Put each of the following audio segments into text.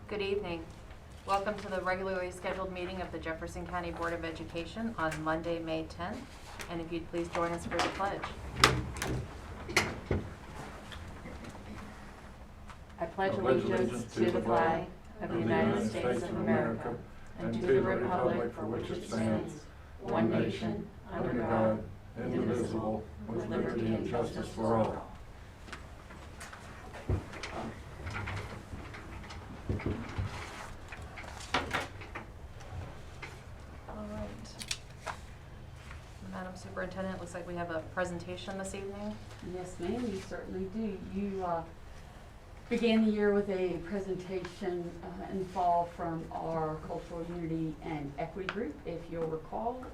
Good evening. Welcome to the regularly scheduled meeting of the Jefferson County Board of Education on Monday, May 10th. And if you'd please join us for the pledge. I pledge allegiance to the flag of the United States of America and to the republic for which it stands, one nation, under God, indivisible, with liberty and justice for all. All right. Madam Superintendent, looks like we have a presentation this evening. Yes, ma'am, you certainly do. You began the year with a presentation in fall from our Cultural Unity and Equity Group. If you'll recall,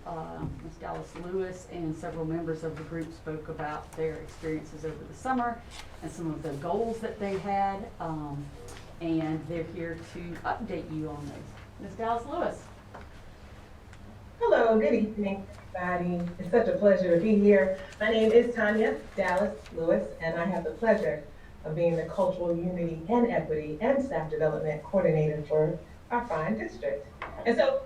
Ms. Dallas Lewis and several members of the group spoke about their experiences over the summer and some of the goals that they had, and they're here to update you on those. Ms. Dallas Lewis. Hello, good evening, everybody. It's such a pleasure to be here. My name is Tanya Dallas Lewis, and I have the pleasure of being the Cultural Unity and Equity and Staff Development Coordinator for our fine district. And so,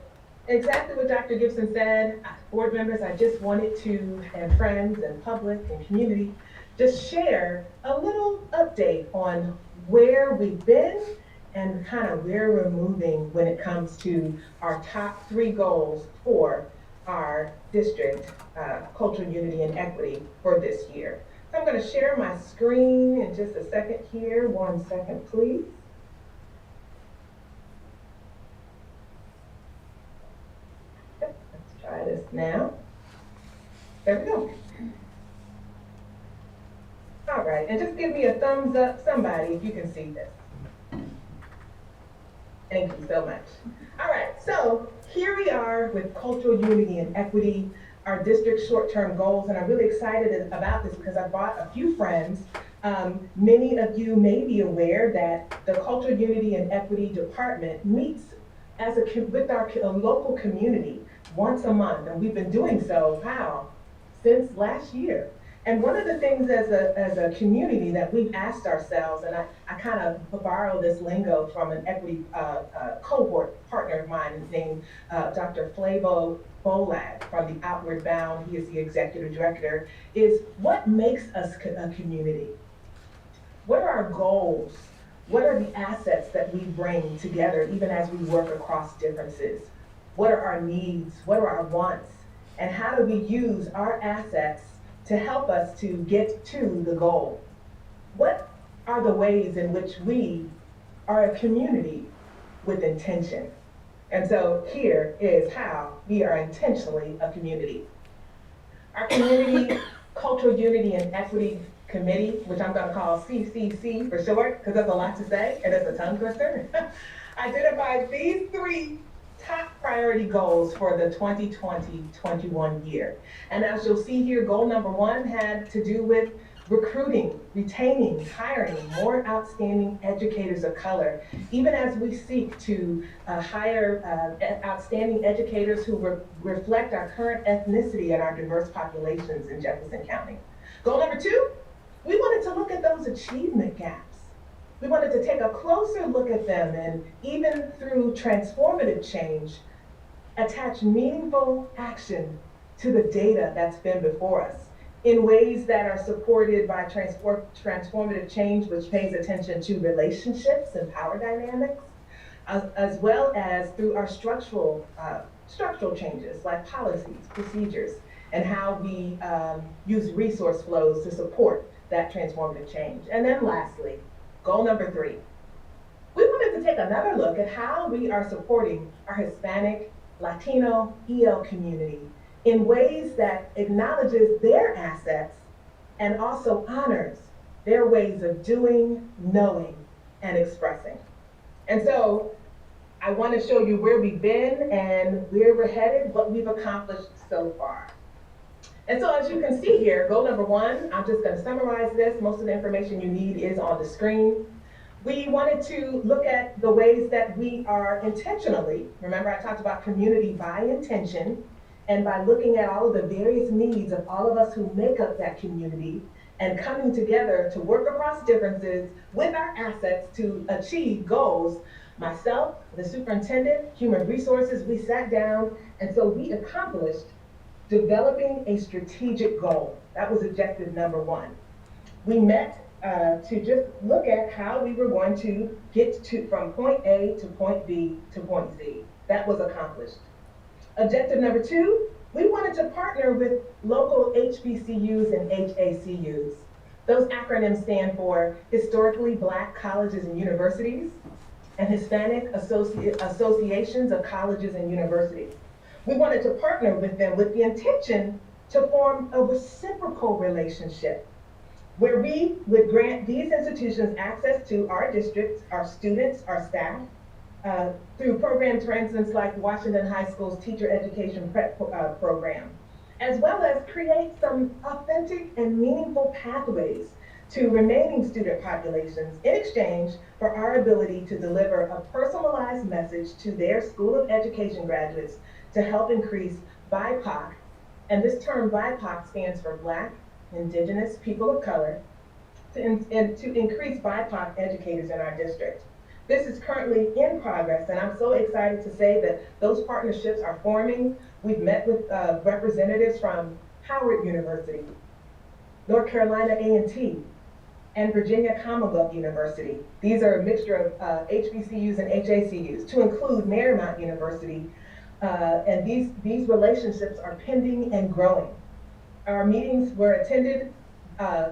exactly what Dr. Gibson said, board members, I just wanted to, and friends and public and community, just share a little update on where we've been and kind of where we're moving when it comes to our top 3 goals for our district, Cultural Unity and Equity for this year. So I'm going to share my screen in just a second here. 1 second, please. Let's try this now. There we go. All right, and just give me a thumbs up, somebody, if you can see this. Thank you so much. All right, so here we are with Cultural Unity and Equity, our district short-term goals, and I'm really excited about this because I brought a few friends. Many of you may be aware that the Cultural Unity and Equity Department meets with our local community once a month, and we've been doing so, since last year. And one of the things as a community that we've asked ourselves, and I kind of borrow this lingo from an equity cohort partner of mine named Dr. Flavo Bolad from the Outward Bound, he is the executive director, is what makes us a community? What are our goals? What are the assets that we bring together even as we work across differences? What are our needs? What are our wants? And how do we use our assets to help us to get to the goal? What are the ways in which we are a community with intention? And so here is how we are intentionally a community. Our Community Cultural Unity and Equity Committee, which I'm going to call CCC for short, because that's a lot to say and it's a tongue twister, identified these 3 top priority goals for the 2020-21 year. And as you'll see here, goal number 1 had to do with recruiting, retaining, hiring more outstanding educators of color, even as we seek to hire outstanding educators who reflect our current ethnicity and our diverse populations in Jefferson County. Goal number 2, we wanted to look at those achievement gaps. We wanted to take a closer look at them and even through transformative change, attach meaningful action to the data that's been before us in ways that are supported by transformative change, which pays attention to relationships and power dynamics, as well as through our structural changes like policies, procedures, and how we use resource flows to support that transformative change. And then lastly, goal number 3, we wanted to take another look at how we are supporting our Hispanic, Latino, EL community in ways that acknowledges their assets and also honors their ways of doing, knowing, and expressing. And so I want to show you where we've been and where we're headed, what we've accomplished so far. And so as you can see here, goal number 1, I'm just going to summarize this. Most of the information you need is on the screen. We wanted to look at the ways that we are intentionally, remember I talked about community by intention, and by looking at all of the various needs of all of us who make up that community and coming together to work across differences with our assets to achieve goals. Myself, the superintendent, human resources, we sat down, and so we accomplished developing a strategic goal. That was objective number one. We met to just look at how we were going to get from point A to point B to point Z. That was accomplished. Objective number two, we wanted to partner with local HBCUs and HACUs. Those acronyms stand for Historically Black Colleges and Universities and Hispanic Associations of Colleges and Universities. We wanted to partner with them with the intention to form a reciprocal relationship where we would grant these institutions access to our districts, our students, our staff, through programs, for instance, like Washington High School's Teacher Education Prep program, as well as create some authentic and meaningful pathways to remaining student populations in exchange for our ability to deliver a personalized message to their School of Education graduates to help increase BIPOC, and this term BIPOC stands for Black, Indigenous, People of Color, and to increase BIPOC educators in our district. This is currently in progress, and I'm so excited to say that those partnerships are forming. We've met with representatives from Howard University, North Carolina A&T, and Virginia Commonwealth University. These are a mixture of HBCUs and HACUs, to include Marymount University, and these relationships are pending and growing. Our meetings were attended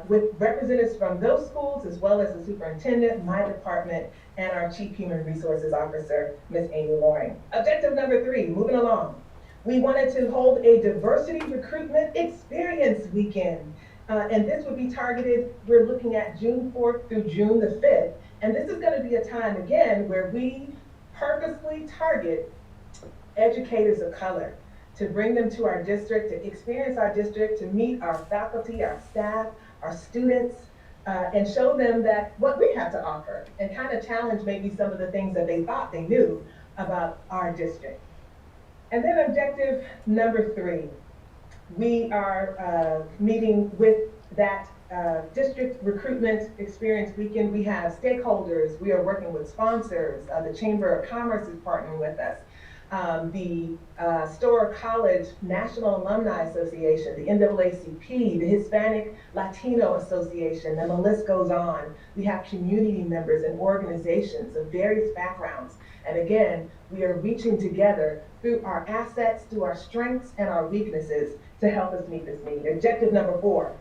with representatives from those schools, as well as the superintendent, my department, and our Chief Human Resources Officer, Ms. Amy Loring. Objective number three, moving along. We wanted to hold a diversity recruitment experience weekend. And this would be targeted, we're looking at June 4th through June the 5th. And this is gonna be a time, again, where we purposely target educators of color, to bring them to our district, to experience our district, to meet our faculty, our staff, our students, and show them that what we have to offer, and kind of challenge maybe some of the things that they thought they knew about our district. And then objective number three, we are meeting with that district recruitment experience weekend. We have stakeholders, we are working with sponsors, the Chamber of Commerce is partnering with us. The Storer College National Alumni Association, the NAACP, the Hispanic Latino Association, and the list goes on. We have community members and organizations of various backgrounds. And again, we are reaching together through our assets, through our strengths and our weaknesses to help us meet this need. Objective number four,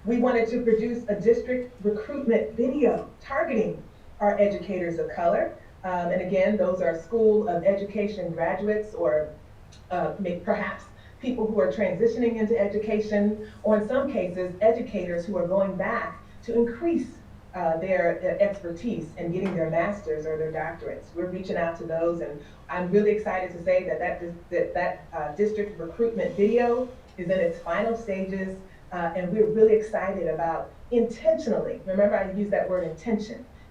we wanted to produce a district recruitment video targeting our educators of color. And again, those are School of Education graduates, or perhaps people who are transitioning into education, or in some cases, educators who are going back to increase their expertise in getting their master's or their doctorates. We're reaching out to those, and I'm really excited to say that district recruitment video is in its final stages, and we're really excited about intentionally, remember I used that word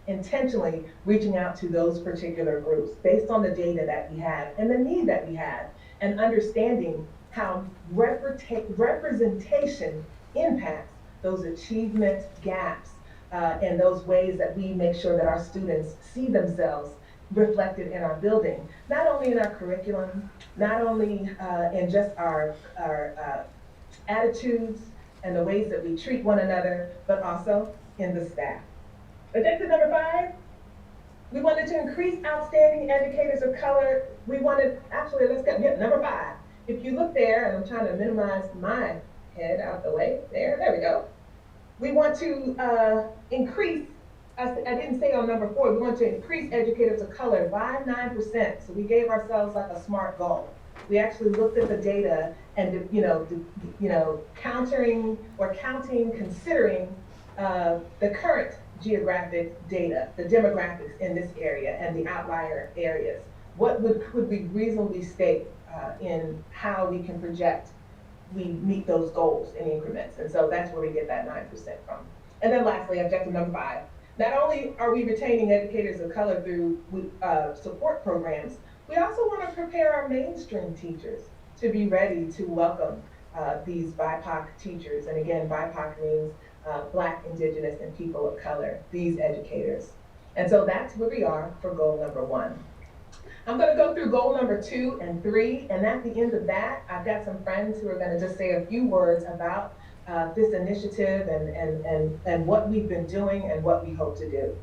intentionally reaching out to those particular groups based on the data that we have and the need that we have, and understanding how representation impacts those achievement gaps and those ways that we make sure that our students see themselves reflected in our building, not only in our curriculum, not only in just our attitudes and the ways that we treat one another, but also in the staff. Objective number five, we wanted to increase outstanding educators of color. We wanted, actually, let's get number five. If you look there, and I'm trying to minimize my head out the way, there we go. We want to increase, I didn't say on number four, we want to increase educators of color by 9%. So we gave ourselves like a SMART goal. We actually looked at the data and, considering the current geographic data, the demographics in this area and the outlier areas. What could we reasonably state in how we can project we meet those goals in increments? And so that's where we get that 9% from. And then lastly, objective number five, not only are we retaining educators of color through support programs, we also want to prepare our mainstream teachers to be ready to welcome these BIPOC teachers. And again, BIPOC means Black, Indigenous, and people of color, these educators. And so that's where we are for goal number 1. I'm going to go through goal number 2 and 3, and at the end of that, I've got some friends who are going to just say a few words about this initiative and what we've been doing and what we hope to do.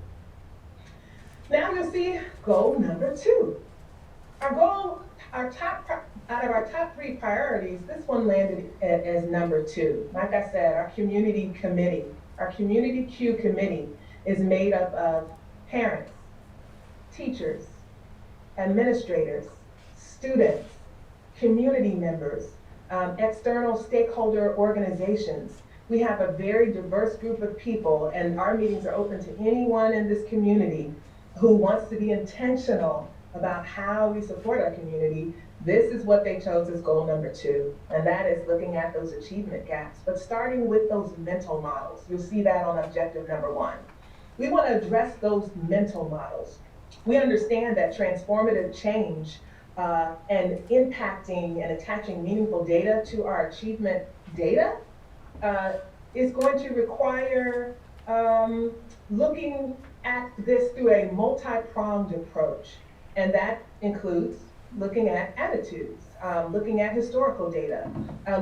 Now you'll see goal number 2. Out of our top 3 priorities, this one landed as number 2. Like I said, our community Q committee is made up of parents, teachers, administrators, students, community members, external stakeholder organizations. We have a very diverse group of people, and our meetings are open to anyone in this community who wants to be intentional about how we support our community. This is what they chose as goal number 2, and that is looking at those achievement gaps, but starting with those mental models. You'll see that on objective number 1. We want to address those mental models. We understand that transformative change and impacting and attaching meaningful data to our achievement data is going to require looking at this through a multi-pronged approach. And that includes looking at attitudes, looking at historical data,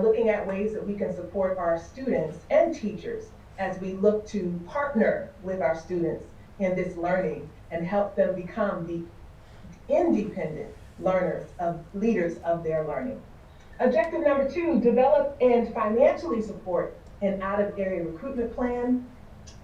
looking at ways that we can support our students and teachers as we look to partner with our students in this learning and help them become the independent leaders of their learning. Objective number 2, develop and financially support an out-of-area recruitment plan.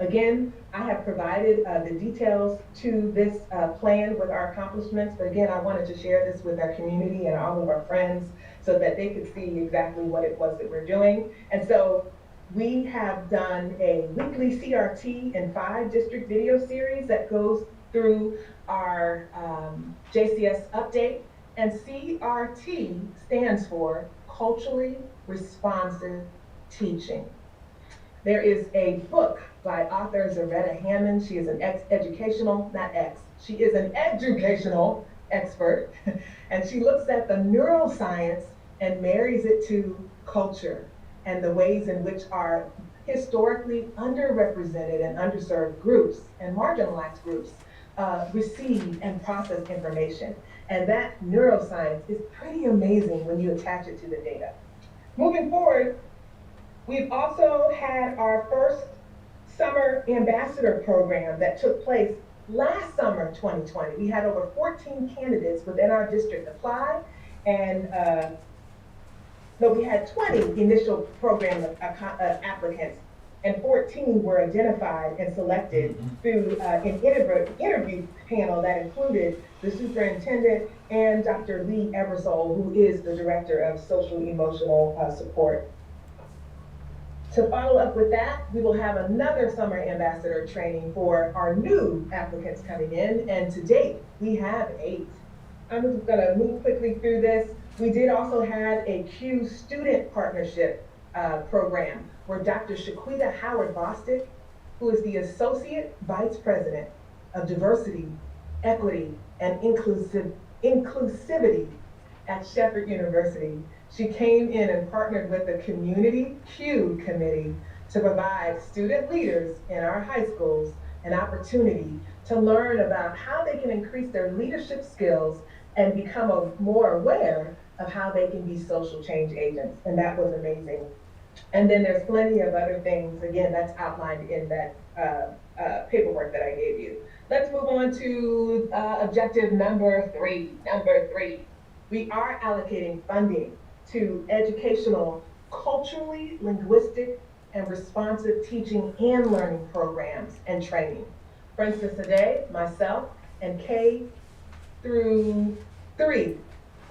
Again, I have provided the details to this plan with our accomplishments, but again, I wanted to share this with our community and all of our friends so that they could see exactly what it was that we're doing. And so we have done a weekly CRT and 5 district video series that goes through our JCS update, and CRT stands for Culturally Responsive Teaching. There is a book by author Zaretta Hammond. She is an educational expert, and she looks at the neuroscience and marries it to culture and the ways in which our historically underrepresented and underserved groups and marginalized groups receive and process information. And that neuroscience is pretty amazing when you attach it to the data. Moving forward, we've also had our first summer ambassador program that took place last summer, 2020. We had over 14 candidates within our district apply, and we had 20 initial program applicants, and 14 were identified and selected through an interview panel that included the superintendent and Dr. Lee Eversole, who is the director of social emotional support. To follow up with that, we will have another summer ambassador training for our new applicants coming in, and to date, we have 8. I'm just gonna move quickly through this. We did also have a Q student partnership program where Dr. Shaquita Howard Bostick, who is the Associate Vice President of Diversity, Equity, and Inclusivity at Shepherd University, she came in and partnered with the Community Q Committee to provide student leaders in our high schools an opportunity to learn about how they can increase their leadership skills and become more aware of how they can be social change agents. And that was amazing. And then there's plenty of other things, again, that's outlined in that paperwork that I gave you. Let's move on to objective number 3. We are allocating funding to educational, culturally linguistic, and responsive teaching and learning programs and training. For instance, today, myself and K through 3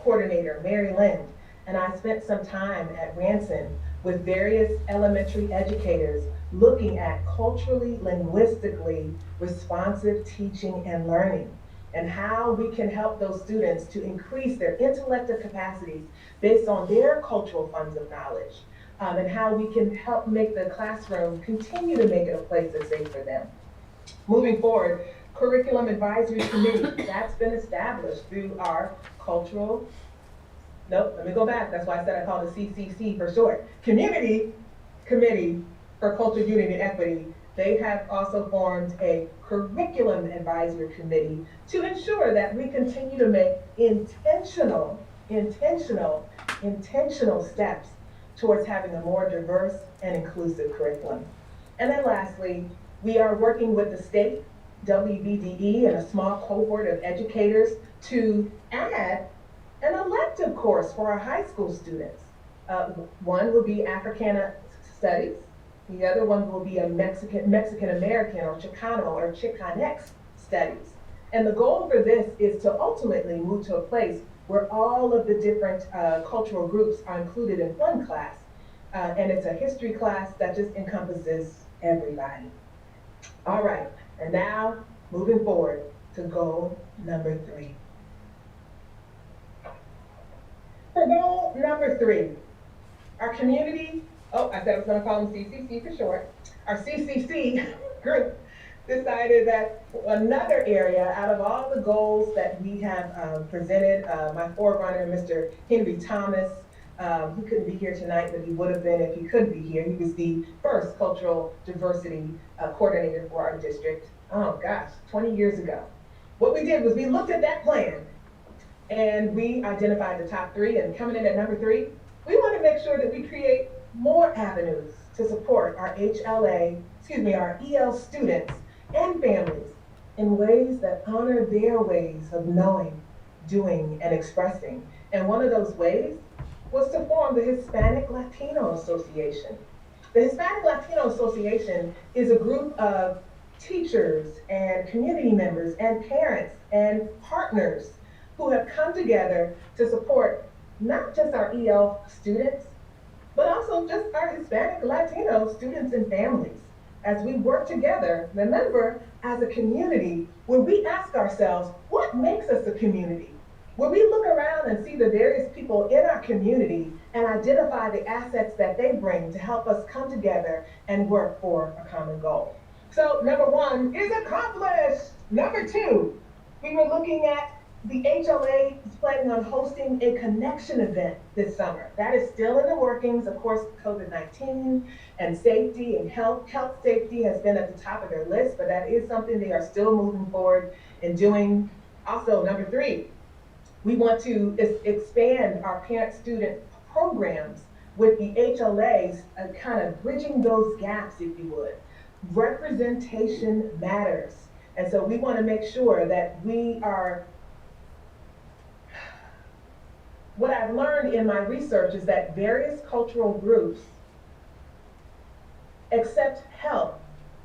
coordinator, Mary Lynn, and I spent some time at Ranson with various elementary educators looking at culturally, linguistically responsive teaching and learning, and how we can help those students to increase their intellectual capacities based on their cultural funds of knowledge, and how we can help make the classroom continue to make it a place that's safe for them. Moving forward, Curriculum Advisory Committee, that's been established through our cultural, that's why I said I called it CCC for short. Community Committee for Culture, Unity, and Equity they have also formed a curriculum advisory committee to ensure that we continue to make intentional steps towards having a more diverse and inclusive curriculum. And then lastly, we are working with the state, WVDE, and a small cohort of educators to add an elective course for our high school students. One will be Africana Studies. The other one will be a Mexican American or Chicano or Chicanx Studies. And the goal for this is to ultimately move to a place where all of the different cultural groups are included in one class. And it's a history class that just encompasses everybody. All right, and now moving forward to goal number 3. For goal number 3, our community, I said I was going to call them CCC for short, our CCC group decided that another area out of all the goals that we have presented, my forerunner, Mr. Henry Thomas, he couldn't be here tonight, but he would have been if he could be here. He was the first cultural diversity coordinator for our district, 20 years ago. What we did was we looked at that plan and we identified the top 3, and coming in at number 3, we want to make sure that we create more avenues to support our our EL students and families in ways that honor their ways of knowing, doing, and expressing. And one of those ways was to form the Hispanic Latino Association. The Hispanic Latino Association is a group of teachers and community members and parents and partners who have come together to support not just our EL students, but also just our Hispanic Latino students and families. As we work together, remember, as a community, where we ask ourselves, what makes us a community? Where we look around and see the various people in our community and identify the assets that they bring to help us come together and work for a common goal. So number 1 is accomplished. Number 2, we were looking at the HLA is planning on hosting a connection event this summer. That is still in the workings. Of course, COVID-19 and safety and health safety has been at the top of their list, but that is something they are still moving forward and doing. Also, number 3, we want to expand our parent-student programs with the HLAs, kind of bridging those gaps, if you would. Representation matters. And so we want to make sure that we are. What I've learned in my research is that various cultural groups accept help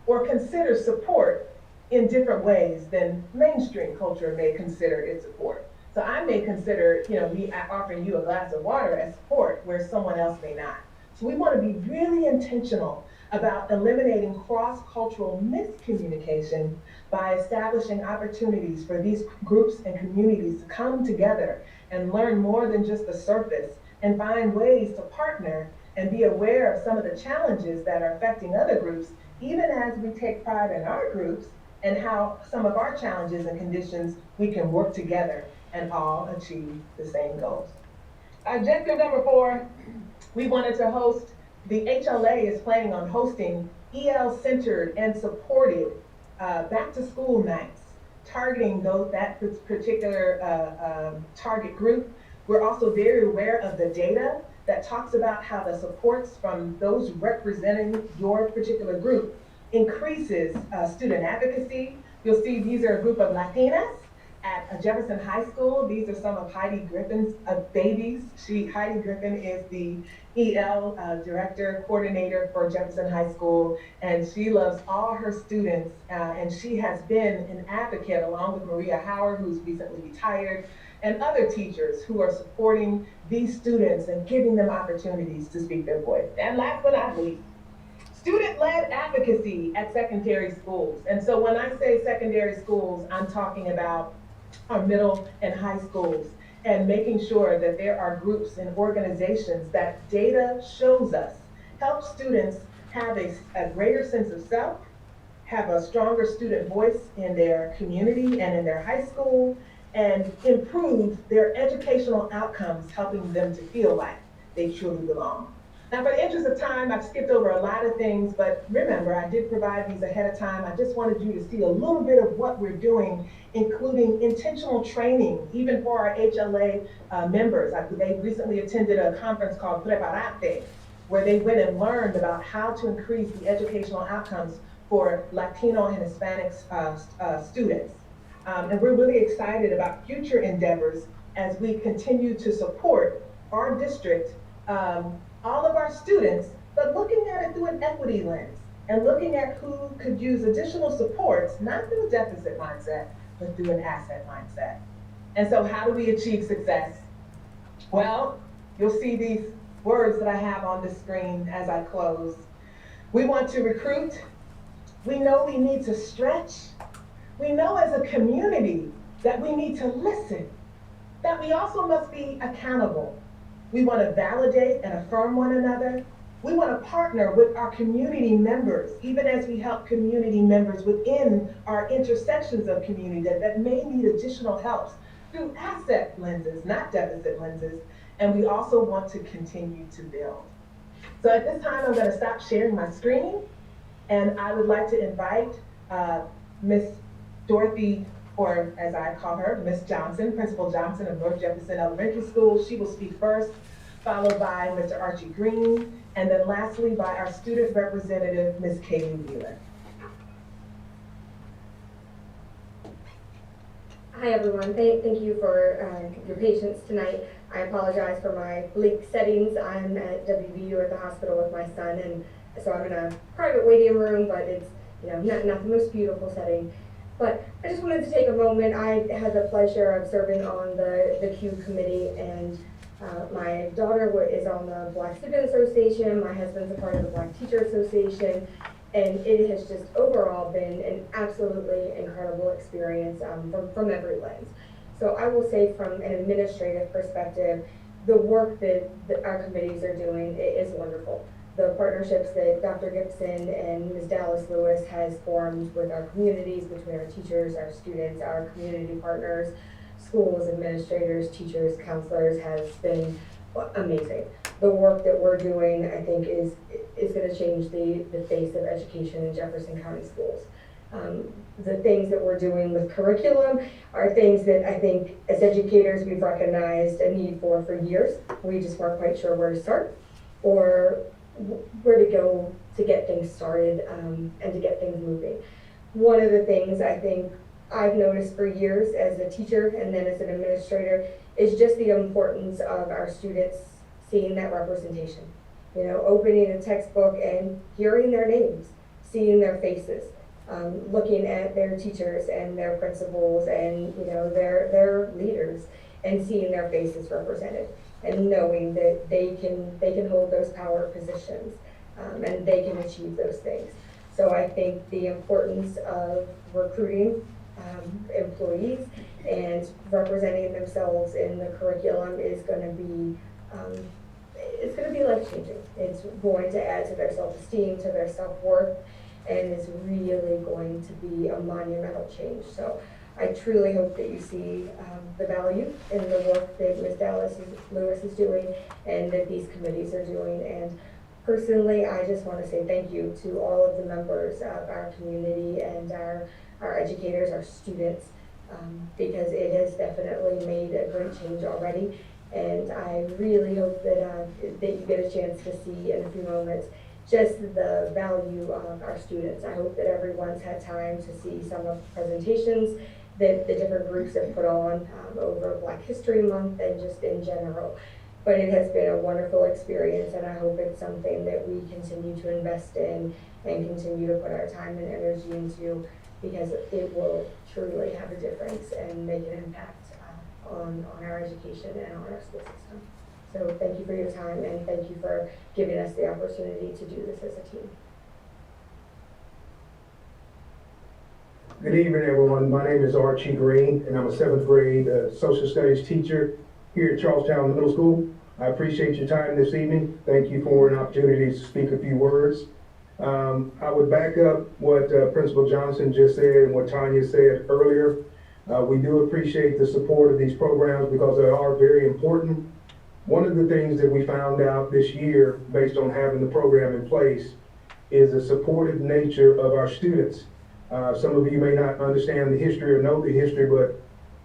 or consider support in different ways than mainstream culture may consider its support. So I may consider, me offering you a glass of water as support where someone else may not. So we want to be really intentional about eliminating cross-cultural miscommunication by establishing opportunities for these groups and communities to come together and learn more than just the surface and find ways to partner and be aware of some of the challenges that are affecting other groups, even as we take pride in our groups and how some of our challenges and conditions we can work together and all achieve the same goals. Objective number 4, we wanted to host, the HLA is planning on hosting EL-centered and supported back-to-school nights, targeting that particular target group. We're also very aware of the data that talks about how the supports from those representing your particular group increases student advocacy. You'll see these are a group of Latinas at Jefferson High School. These are some of Heidi Griffin's babies. Heidi Griffin is the EL director, coordinator for Jefferson High School, and she loves all her students, and she has been an advocate along with Maria Howard, who's recently retired, and other teachers who are supporting these students and giving them opportunities to speak their voice. And last but not least, student-led advocacy at secondary schools. And so when I say secondary schools, I'm talking about our middle and high schools, and making sure that there are groups and organizations that data shows us help students have a greater sense of self, have a stronger student voice in their community and in their high school, and improve their educational outcomes, helping them to feel like they truly belong. Now, for the interest of time, I've skipped over a lot of things, but remember, I did provide these ahead of time. I just wanted you to see a little bit of what we're doing, including intentional training, even for our HLA members. They recently attended a conference called Preparate, where they went and learned about how to increase the educational outcomes for Latino and Hispanic students. And we're really excited about future endeavors as we continue to support our district, all of our students, but looking at it through an equity lens and looking at who could use additional supports, not through a deficit mindset, but through an asset mindset. And so how do we achieve success? Well, you'll see these words that I have on the screen as I close. We want to recruit. We know we need to stretch. We know as a community that we need to listen, that we also must be accountable. We want to validate and affirm one another. We want to partner with our community members, even as we help community members within our intersections of community that may need additional help through asset lenses, not deficit lenses. And we also want to continue to build. So at this time, I'm going to stop sharing my screen, and I would like to invite Miss Dorothy, or as I call her, Miss Johnson, Principal Johnson of North Jefferson Elementary School. She will speak first, followed by Mr. Archie Green, and then lastly by our student representative, Ms. Katie Wheeler. Hi everyone, thank you for your patience tonight. I apologize for my bleak settings. I'm at WVU at the hospital with my son, and so I'm in a private waiting room, but it's not the most beautiful setting. But I just wanted to take a moment. I had the pleasure of serving on the Q committee, and my daughter is on the Black Student Association. My husband's a part of the Black Teacher Association, and it has just overall been an absolutely incredible experience from every lens. So I will say, from an administrative perspective, the work that our committees are doing is wonderful. The partnerships that Dr. Gibson and Ms. Dallas Lewis has formed with our communities, between our teachers, our students, our community partners, schools, administrators, teachers, counselors, has been amazing. The work that we're doing, I think, is going to change the face of education in Jefferson County schools. The things that we're doing with curriculum are things that I think as educators we've recognized a need for years. We just weren't quite sure where to start or where to go to get things started and to get things moving. One of the things I think I've noticed for years as a teacher and then as an administrator is just the importance of our students seeing that representation. Opening a textbook and hearing their names, seeing their faces, looking at their teachers and their principals and their leaders and seeing their faces represented, and knowing that they can hold those power positions and they can achieve those things. So I think the importance of recruiting employees and representing themselves in the curriculum is going to be life-changing. It's going to add to their self-esteem, to their self-worth, and it's really going to be a monumental change. So I truly hope that you see the value in the work that Ms. Dallas Lewis is doing and that these committees are doing. And personally, I just want to say thank you to all of the members of our community and our educators, our students, because it has definitely made a great change already. And I really hope that you get a chance to see in a few moments just the value of our students. I hope that everyone's had time to see some of the presentations that the different groups have put on over Black History Month and just in general. But it has been a wonderful experience, and I hope it's something that we continue to invest in and continue to put our time and energy into, because it will truly have a difference and make an impact on our education and on our school system. So thank you for your time, and thank you for giving us the opportunity to do this as a team. Good evening, everyone. My name is Archie Green, and I'm a 7th grade social studies teacher here at Charlestown Middle School. I appreciate your time this evening. Thank you for an opportunity to speak a few words. I would back up what Principal Johnson just said and what Tanya said earlier. We do appreciate the support of these programs because they are very important. One of the things that we found out this year, based on having the program in place, is the supportive nature of our students. Some of you may not understand the history or know the history, but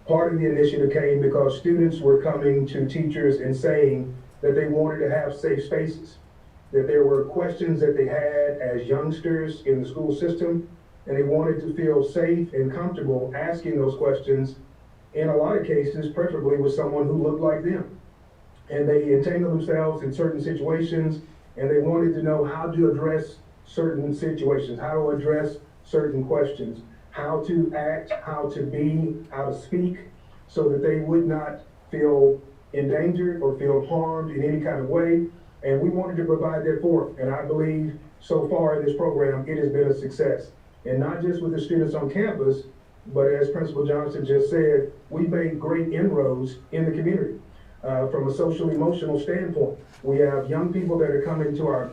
part of the initiative came because students were coming to teachers and saying that they wanted to have safe spaces, that there were questions that they had as youngsters in the school system, and they wanted to feel safe and comfortable asking those questions, in a lot of cases, preferably with someone who looked like them. And they entangled themselves in certain situations, and they wanted to know how to address certain situations, how to address certain questions, how to act, how to be, how to speak, so that they would not feel endangered or feel harmed in any kind of way. And we wanted to provide that for them. And I believe so far in this program, it has been a success. And not just with the students on campus, but as Principal Johnson just said, we've made great inroads in the community. From a social emotional standpoint, we have young people that are coming to our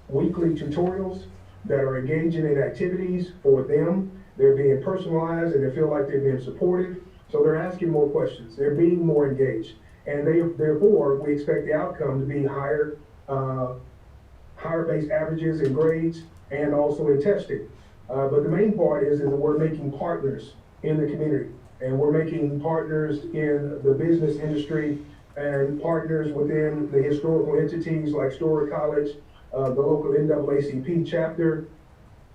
weekly tutorials that are engaging in activities for them. They're being personalized and they feel like they're being supported. So they're asking more questions. They're being more engaged. And therefore, we expect the outcome to be higher base averages in grades and also in testing. But the main part is that we're making partners in the community. And we're making partners in the business industry and partners within the historical entities like Story College, the local NAACP chapter,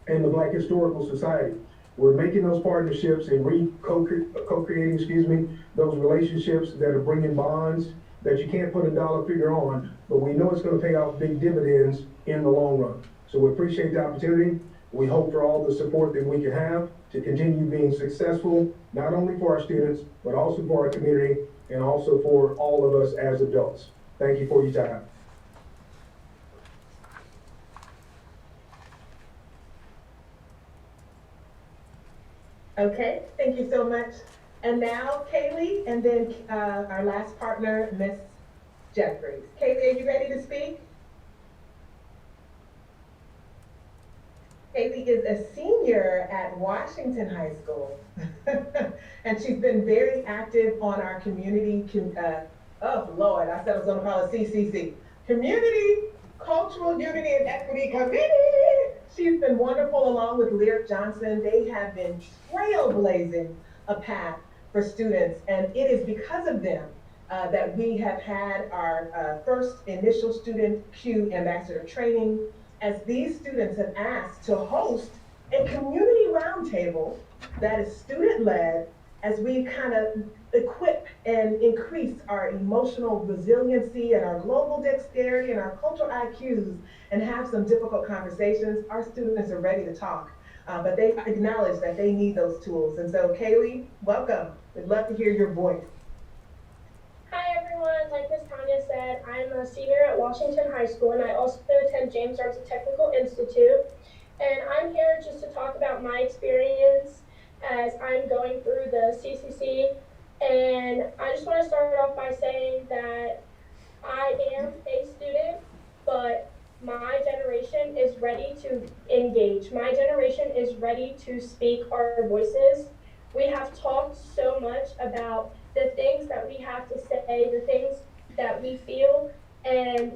and the Black Historical Society. We're making those partnerships and co-creating, those relationships that are bringing bonds that you can't put a dollar figure on, but we know it's going to pay off big dividends in the long run. So we appreciate the opportunity. We hope for all the support that we can have to continue being successful, not only for our students, but also for our community and also for all of us as adults. Thank you for your time. Okay, thank you so much. And now Kaylee, and then our last partner, Miss Jeffries. Kaylee, are you ready to speak? Kaylee is a senior at Washington High School. And she's been very active on our community, oh Lord, I said I was gonna call it CCC. Community Cultural Unity and Equity Committee. She's been wonderful along with Lyric Johnson. They have been trailblazing a path for students, and it is because of them that we have had our first initial student Q ambassador training, as these students have asked to host a community roundtable that is student-led, as we kind of equip and increase our emotional resiliency and our global dexterity and our cultural IQs and have some difficult conversations. Our students are ready to talk, but they acknowledge that they need those tools. And so Kaylee, welcome. We'd love to hear your voice. Hi everyone, like Ms. Tanya said, I'm a senior at Washington High School and I also attend James Darcy Technical Institute. And I'm here just to talk about my experience as I'm going through the CCC. And I just want to start off by saying that I am a student, but my generation is ready to engage. My generation is ready to speak our voices. We have talked so much about the things that we have to say, the things that we feel, and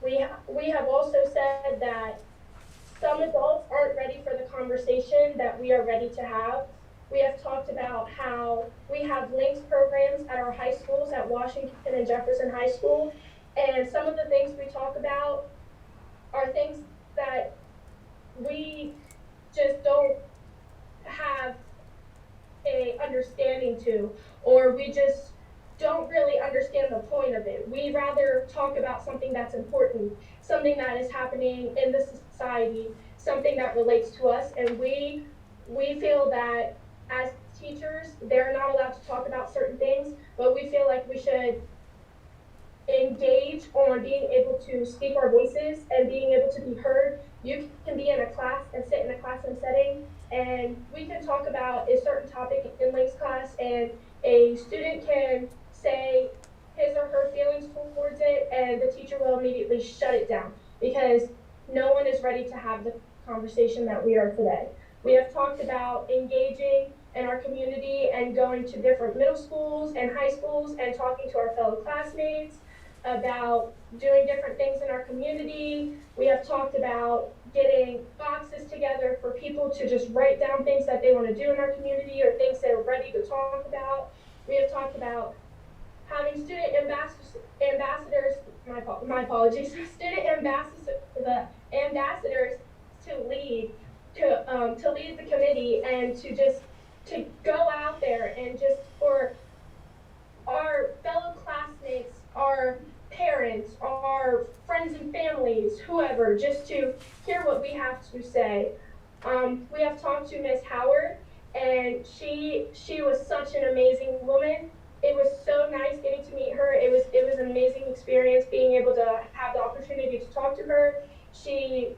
we have also said that some adults aren't ready for the conversation that we are ready to have. We have talked about how we have linked programs at our high schools, at Washington and Jefferson High School, and some of the things we talk about are things that we just don't have a understanding to, or we just don't really understand the point of it. We rather talk about something that's important, something that is happening in the society, something that relates to us, and we feel that as teachers, they're not allowed to talk about certain things, but we feel like we should engage on being able to speak our voices and being able to be heard. You can be in a class and sit in a classroom setting, and we can talk about a certain topic in links class, and a student can say his or her feelings towards it, and the teacher will immediately shut it down because no one is ready to have the conversation that we are today. We have talked about engaging in our community and going to different middle schools and high schools and talking to our fellow classmates. about doing different things in our community. We have talked about getting boxes together for people to just write down things that they want to do in our community or things they're ready to talk about. We have talked about having student ambassadors, my apologies, student ambassadors to lead the committee and to go out there and just for our fellow classmates, our parents, our friends and families, whoever, just to hear what we have to say. We have talked to Miss Howard, and she was such an amazing woman. It was so nice getting to meet her. It was an amazing experience being able to have the opportunity to talk to her. She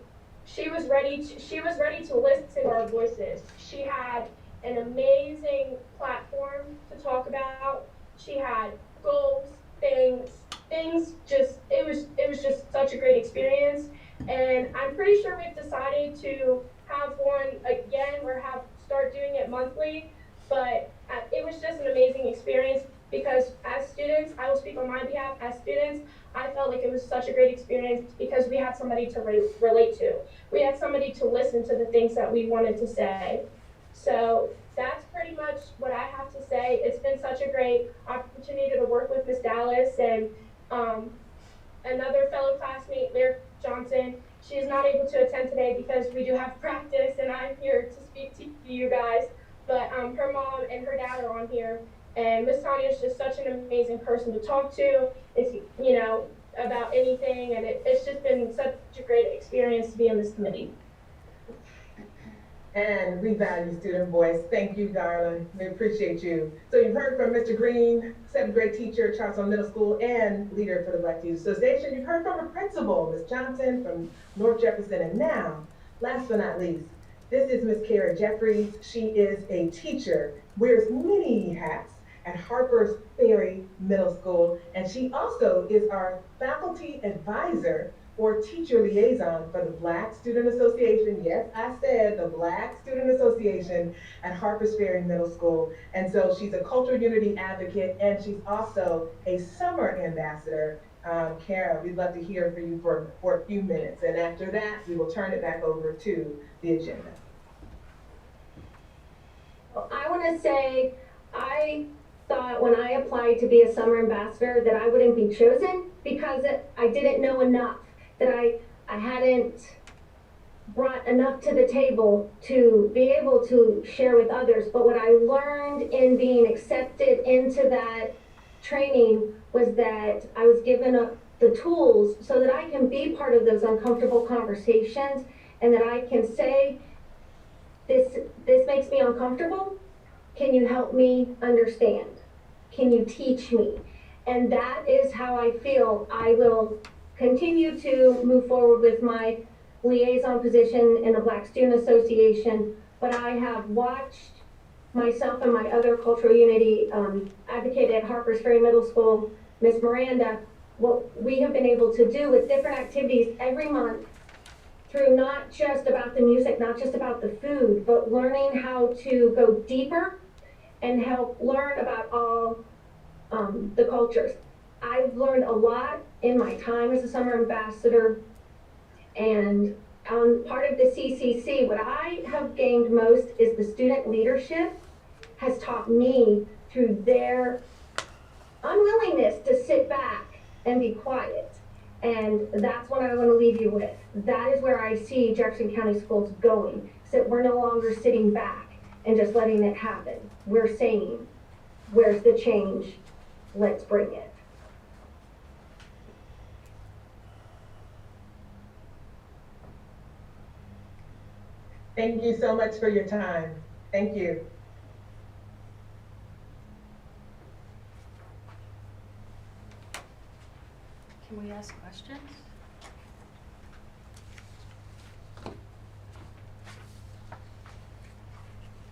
was ready to listen to our voices. She had an amazing platform to talk about. She had goals, things just it was just such a great experience. And I'm pretty sure we've decided to have one again or start doing it monthly. But it was just an amazing experience because as students, I will speak on my behalf, as students, I felt like it was such a great experience because we had somebody to relate to. We had somebody to listen to the things that we wanted to say. So that's pretty much what I have to say. It's been such a great opportunity to work with Miss Dallas and another fellow classmate, Lyric Johnson. She is not able to attend today because we do have practice and I'm here to speak to you guys. But her mom and her dad are on here. And Miss Tanya is just such an amazing person to talk to, about anything. And it's just been such a great experience to be in this committee. And we value student voice. Thank you, darling. We appreciate you. So you've heard from Mr. Green, 7th grade teacher, Charleston Middle School, and leader for the Black Youth Association. You've heard from a principal, Ms. Johnson from North Jefferson. And now, last but not least, this is Ms. Kara Jeffries. She is a teacher, wears many hats at Harper's Ferry Middle School, and she also is our faculty advisor or teacher liaison for the Black Student Association. Yes, I said the Black Student Association at Harper's Ferry Middle School. And so she's a cultural unity advocate, and she's also a summer ambassador. Kara, we'd love to hear from you for a few minutes. And after that, we will turn it back over to the agenda. Well, I want to say, I thought when I applied to be a summer ambassador that I wouldn't be chosen because I didn't know enough, that I hadn't brought enough to the table to be able to share with others. But what I learned in being accepted into that training was that I was given the tools so that I can be part of those uncomfortable conversations and that I can say, this makes me uncomfortable. Can you help me understand? Can you teach me? And that is how I feel I will continue to move forward with my liaison position in the Black Student Association, but I have watched myself and my other cultural unity advocate at Harper's Ferry Middle School, Miss Miranda, what we have been able to do with different activities every month through not just about the music, not just about the food, but learning how to go deeper and help learn about all the cultures. I've learned a lot in my time as a summer ambassador, and on part of the CCC, what I have gained most is the student leadership has taught me through their unwillingness to sit back and be quiet. And that's what I want to leave you with. That is where I see Jefferson County Schools going, so that we're no longer sitting back and just letting it happen. We're saying, where's the change? Let's bring it. Thank you so much for your time. Thank you. Can we ask questions?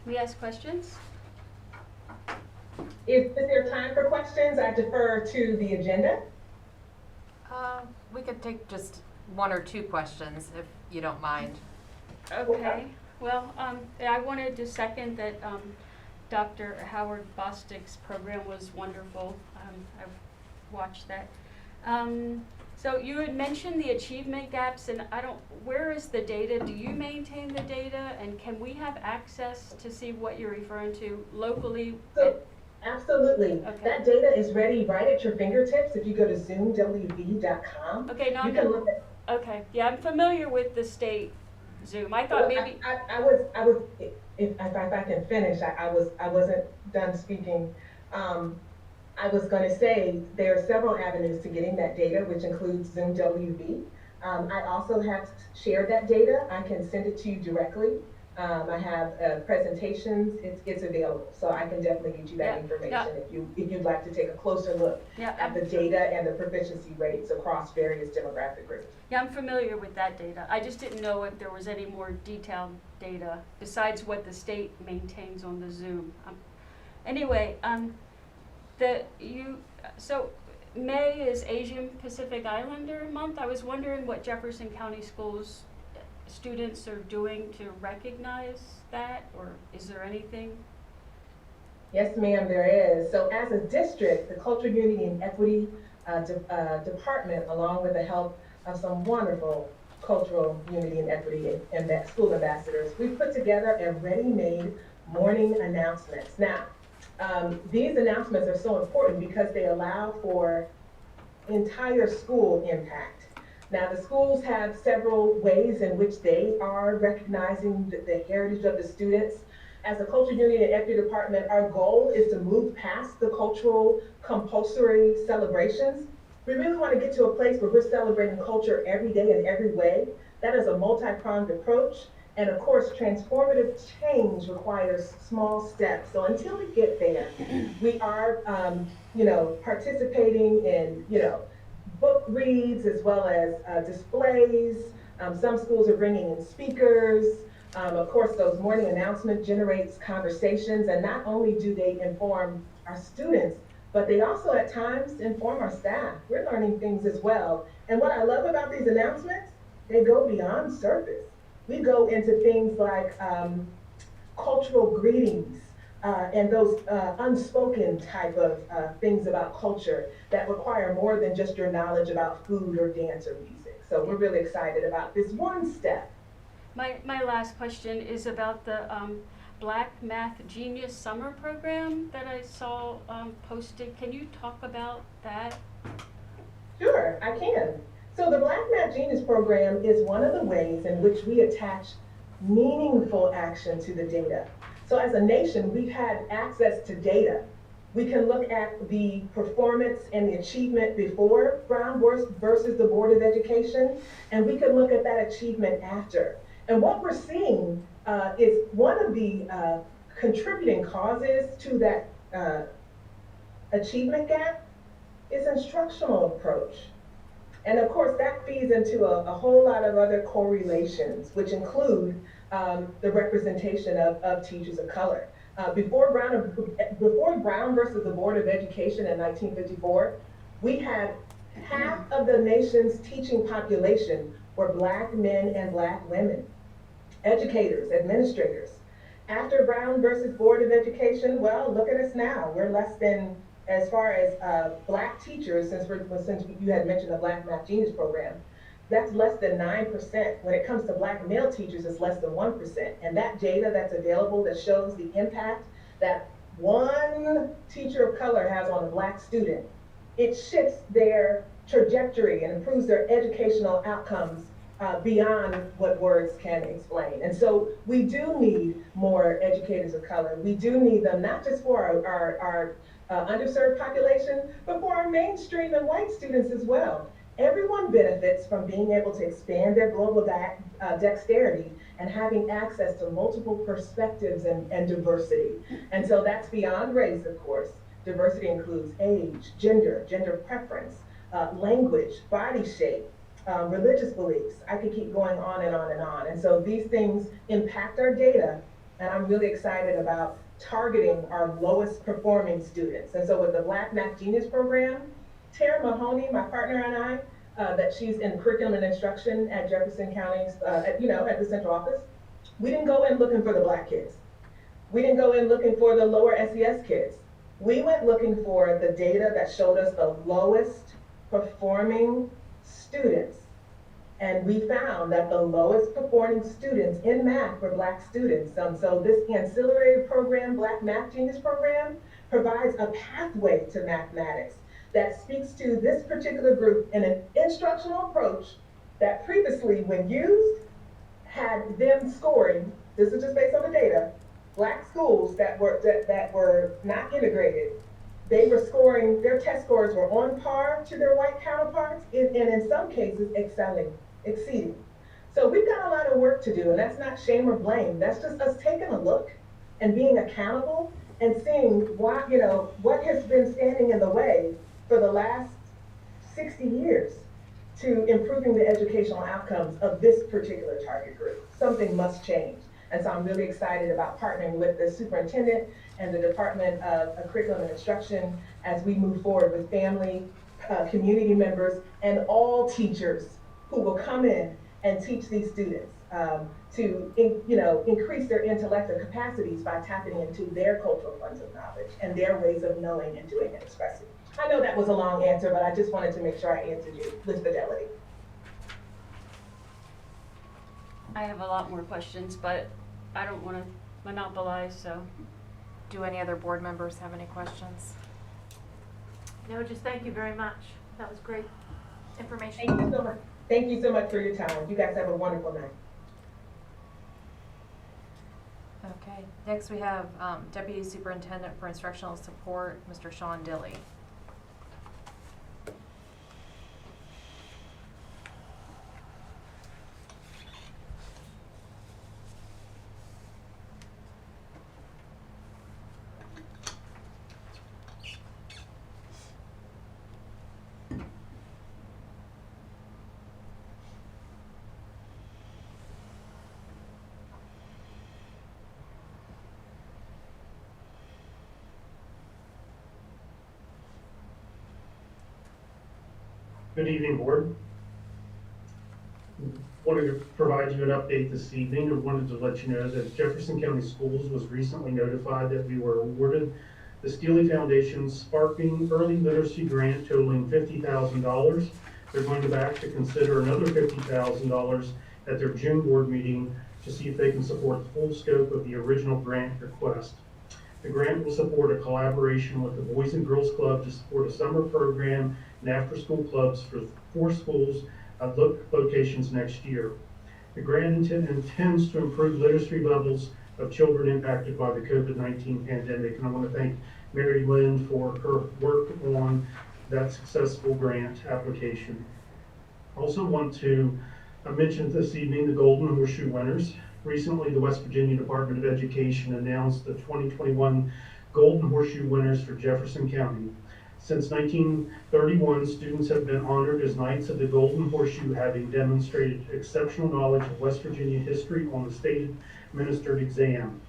We ask questions? Is there time for questions? I defer to the agenda. We could take just one or two questions if you don't mind. Okay, well, I wanted to second that Dr. Howard Bostic's program was wonderful. I've watched that. So you had mentioned the achievement gaps, and where is the data? Do you maintain the data, and can we have access to see what you're referring to locally? So, absolutely. Okay. That data is ready right at your fingertips if you go to zoomwv.com. Okay, now You can look at. okay, yeah, I'm familiar with the state Zoom. I thought maybe. I was, if I can finish, I wasn't done speaking. I was going to say there are several avenues to getting that data, which includes Zoom WV. I also have shared that data. I can send it to you directly. I have presentations. It's available, so I can definitely get you that information if you'd like to take a closer look at the data and the proficiency rates across various demographic groups. Yeah, I'm familiar with that data. I just didn't know if there was any more detailed data besides what the state maintains on the Zoom. Anyway, so May is Asian Pacific Islander Month. I was wondering what Jefferson County Schools students are doing to recognize that, or is there anything? Yes, ma'am, there is. So as a district, the Cultural Unity and Equity Department, along with the help of some wonderful cultural unity and equity and school ambassadors, we've put together a ready-made morning announcements. Now, these announcements are so important because they allow for entire school impact. Now, the schools have several ways in which they are recognizing the heritage of the students. As a Cultural Unity and Equity Department, our goal is to move past the cultural compulsory celebrations. We really want to get to a place where we're celebrating culture every day in every way. That is a multi-pronged approach. And of course, transformative change requires small steps. So until we get there, we are, participating in, book reads as well as displays. Some schools are bringing in speakers. Of course, those morning announcements generates conversations, and not only do they inform our students, but they also at times inform our staff. We're learning things as well. And what I love about these announcements, they go beyond surface. We go into things like cultural greetings and those unspoken type of things about culture that require more than just your knowledge about food or dance or music. So we're really excited about this one step. My last question is about the Black Math Genius Summer Program that I saw posted. Can you talk about that? Sure, I can. So the Black Math Genius Program is one of the ways in which we attach meaningful action to the data. So as a nation, we've had access to data. We can look at the performance and the achievement before Brown versus the Board of Education, and we can look at that achievement after. And what we're seeing is one of the contributing causes to that achievement gap is instructional approach. And of course, that feeds into a whole lot of other correlations, which include the representation of teachers of color. Before Brown versus the Board of Education in 1954, we had half of the nation's teaching population were Black men and Black women, educators, administrators. After Brown versus Board of Education, well, look at us now. We're less than, as far as Black teachers, since you had mentioned the Black Math Genius Program, that's less than 9%. When it comes to Black male teachers, it's less than 1%. And that data that's available that shows the impact that one teacher of color has on a Black student, it shifts their trajectory and improves their educational outcomes beyond what words can explain. And so we do need more educators of color. We do need them not just for our underserved population, but for our mainstream and white students as well. Everyone benefits from being able to expand their global dexterity and having access to multiple perspectives and diversity. And so that's beyond race, of course. Diversity includes age, gender preference, language, body shape, religious beliefs. I could keep going on and on and on. And so these things impact our data, and I'm really excited about targeting our lowest performing students. And so with the Black Math Genius Program, Tara Mahoney, my partner, and I, that she's in curriculum and instruction at Jefferson County's, at the central office, we didn't go in looking for the Black kids. We didn't go in looking for the lower SES kids. We went looking for the data that showed us the lowest performing students. And we found that the lowest performing students in math were Black students. So this ancillary program, Black Math Genius program, provides a pathway to mathematics that speaks to this particular group in an instructional approach that previously, when used, had them scoring, this is just based on the data, Black schools that were not integrated, they were scoring, their test scores were on par to their white counterparts, and in some cases exceeding. So we've got a lot of work to do, and that's not shame or blame. That's just us taking a look and being accountable and seeing why, what has been standing in the way for the last 60 years to improving the educational outcomes of this particular target group. Something must change. And so I'm really excited about partnering with the superintendent and the Department of Curriculum and Instruction as we move forward with family, community members, and all teachers who will come in and teach these students to increase their intellectual capacities by tapping into their cultural funds of knowledge and their ways of knowing and doing and expressing. I know that was a long answer, but I just wanted to make sure I answered you with fidelity. I have a lot more questions, but I don't want to monopolize, so. Do any other board members have any questions? No, just thank you very much. That was great information. Thank you so much. Thank you so much for your time. You guys have a wonderful night. Okay, next we have Deputy Superintendent for Instructional Support, Mr. Sean Dilley. Good evening, Board. Wanted to provide you an update this evening. I wanted to let you know that Jefferson County Schools was recently notified that we were awarded the Steely Foundation's Sparking Early Literacy Grant totaling $50,000. They're going to back to consider another $50,000 at their June board meeting to see if they can support the full scope of the original grant request. The grant will support a collaboration with the Boys and Girls Club to support a summer program and after-school clubs for 4 schools at locations next year. The grant intends to improve literacy levels of children impacted by the COVID-19 pandemic, and I want to thank Mary Lynn for her work on that successful grant application. I also want to mention this evening the Golden Horseshoe winners. Recently, the West Virginia Department of Education announced the 2021 Golden Horseshoe winners for Jefferson County. Since 1931, students have been honored as Knights of the Golden Horseshoe, having demonstrated exceptional knowledge of West Virginia history on the state-administered exam.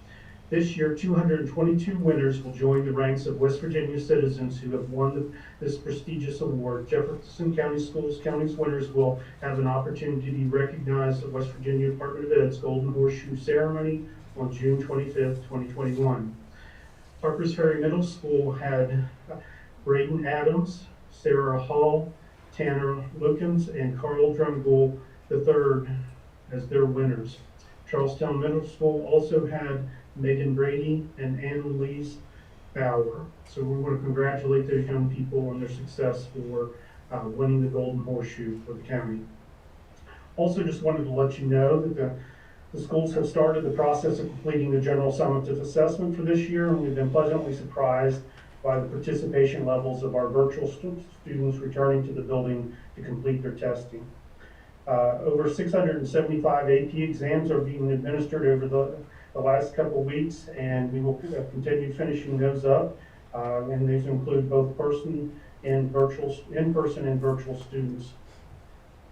This year, 222 winners will join the ranks of West Virginia citizens who have won this prestigious award. Jefferson County Schools County's winners will have an opportunity to be recognized at West Virginia Department of Ed's Golden Horseshoe ceremony on June 25th, 2021. Harpers Ferry Middle School had Braden Adams, Sarah Hall, Tanner Lukens, and Carl Drumgoole III as their winners. Charlestown Middle School also had Megan Brady and Annalise Bauer. So we want to congratulate those young people on their success for winning the Golden Horseshoe for the county. Also just wanted to let you know that the schools have started the process of completing the general summative assessment for this year, and we've been pleasantly surprised by the participation levels of our virtual students returning to the building to complete their testing. Over 675 AP exams are being administered over the last couple of weeks, and we will continue finishing those up. And these include both in-person and virtual students.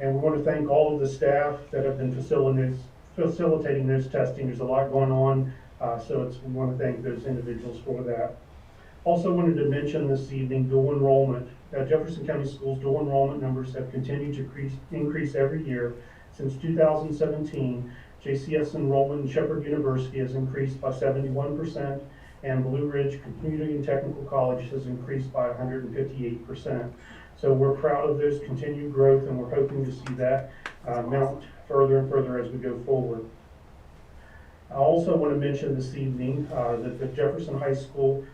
And we want to thank all of the staff that have been facilitating those testing. There's a lot going on, so we want to thank those individuals for that. Also wanted to mention this evening dual enrollment. Jefferson County Schools dual enrollment numbers have continued to increase every year. Since 2017, JCS enrollment in Shepherd University has increased by 71%, and Blue Ridge Community and Technical College has increased by 158%. So we're proud of this continued growth, and we're hoping to see that mount further and further as we go forward. I also want to mention this evening that the Jefferson High School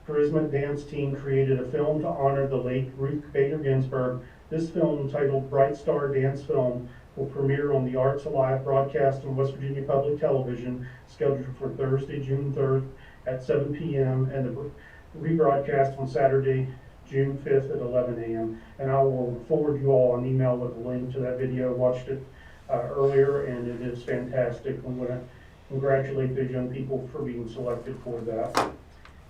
charisma dance team created a film to honor the late Ruth Bader Ginsburg. This film, titled Bright Star Dance Film, will premiere on the Arts Alive broadcast on West Virginia Public Television, scheduled for Thursday, June 3rd at 7 p.m. and the rebroadcast on Saturday, June 5th at 11 a.m. And I will forward you all an email with a link to that video. I watched it earlier, and it is fantastic. I want to congratulate those young people for being selected for that.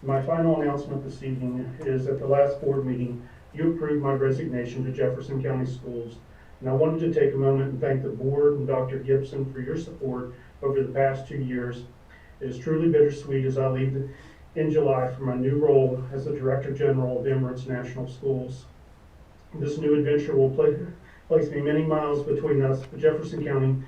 My final announcement this evening is at the last board meeting, you approved my resignation to Jefferson County Schools. And I wanted to take a moment and thank the board and Dr. Gibson for your support over the past 2 years. It is truly bittersweet as I leave in July for my new role as the Director General of Emirates National Schools. This new adventure will place me many miles between us, but Jefferson County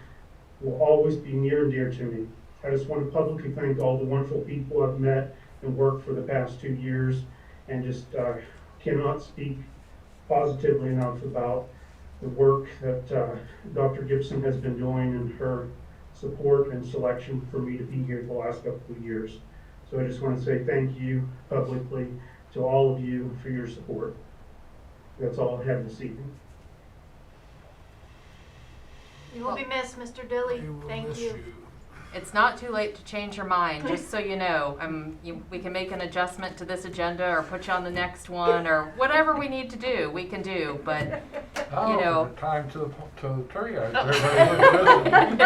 will always be near and dear to me. I just want to publicly thank all the wonderful people I've met and worked for the past 2 years, and just cannot speak positively enough about the work that Dr. Gibson has been doing and her support and selection for me to be here the last couple of years. So I just want to say thank you publicly to all of you for your support. That's all I have this evening. You will be missed, Mr. Dilly. Thank you. It's not too late to change your mind, just so you know. We can make an adjustment to this agenda or put you on the next one or whatever we need to do, we can do. But, you know. Time to triage. Everybody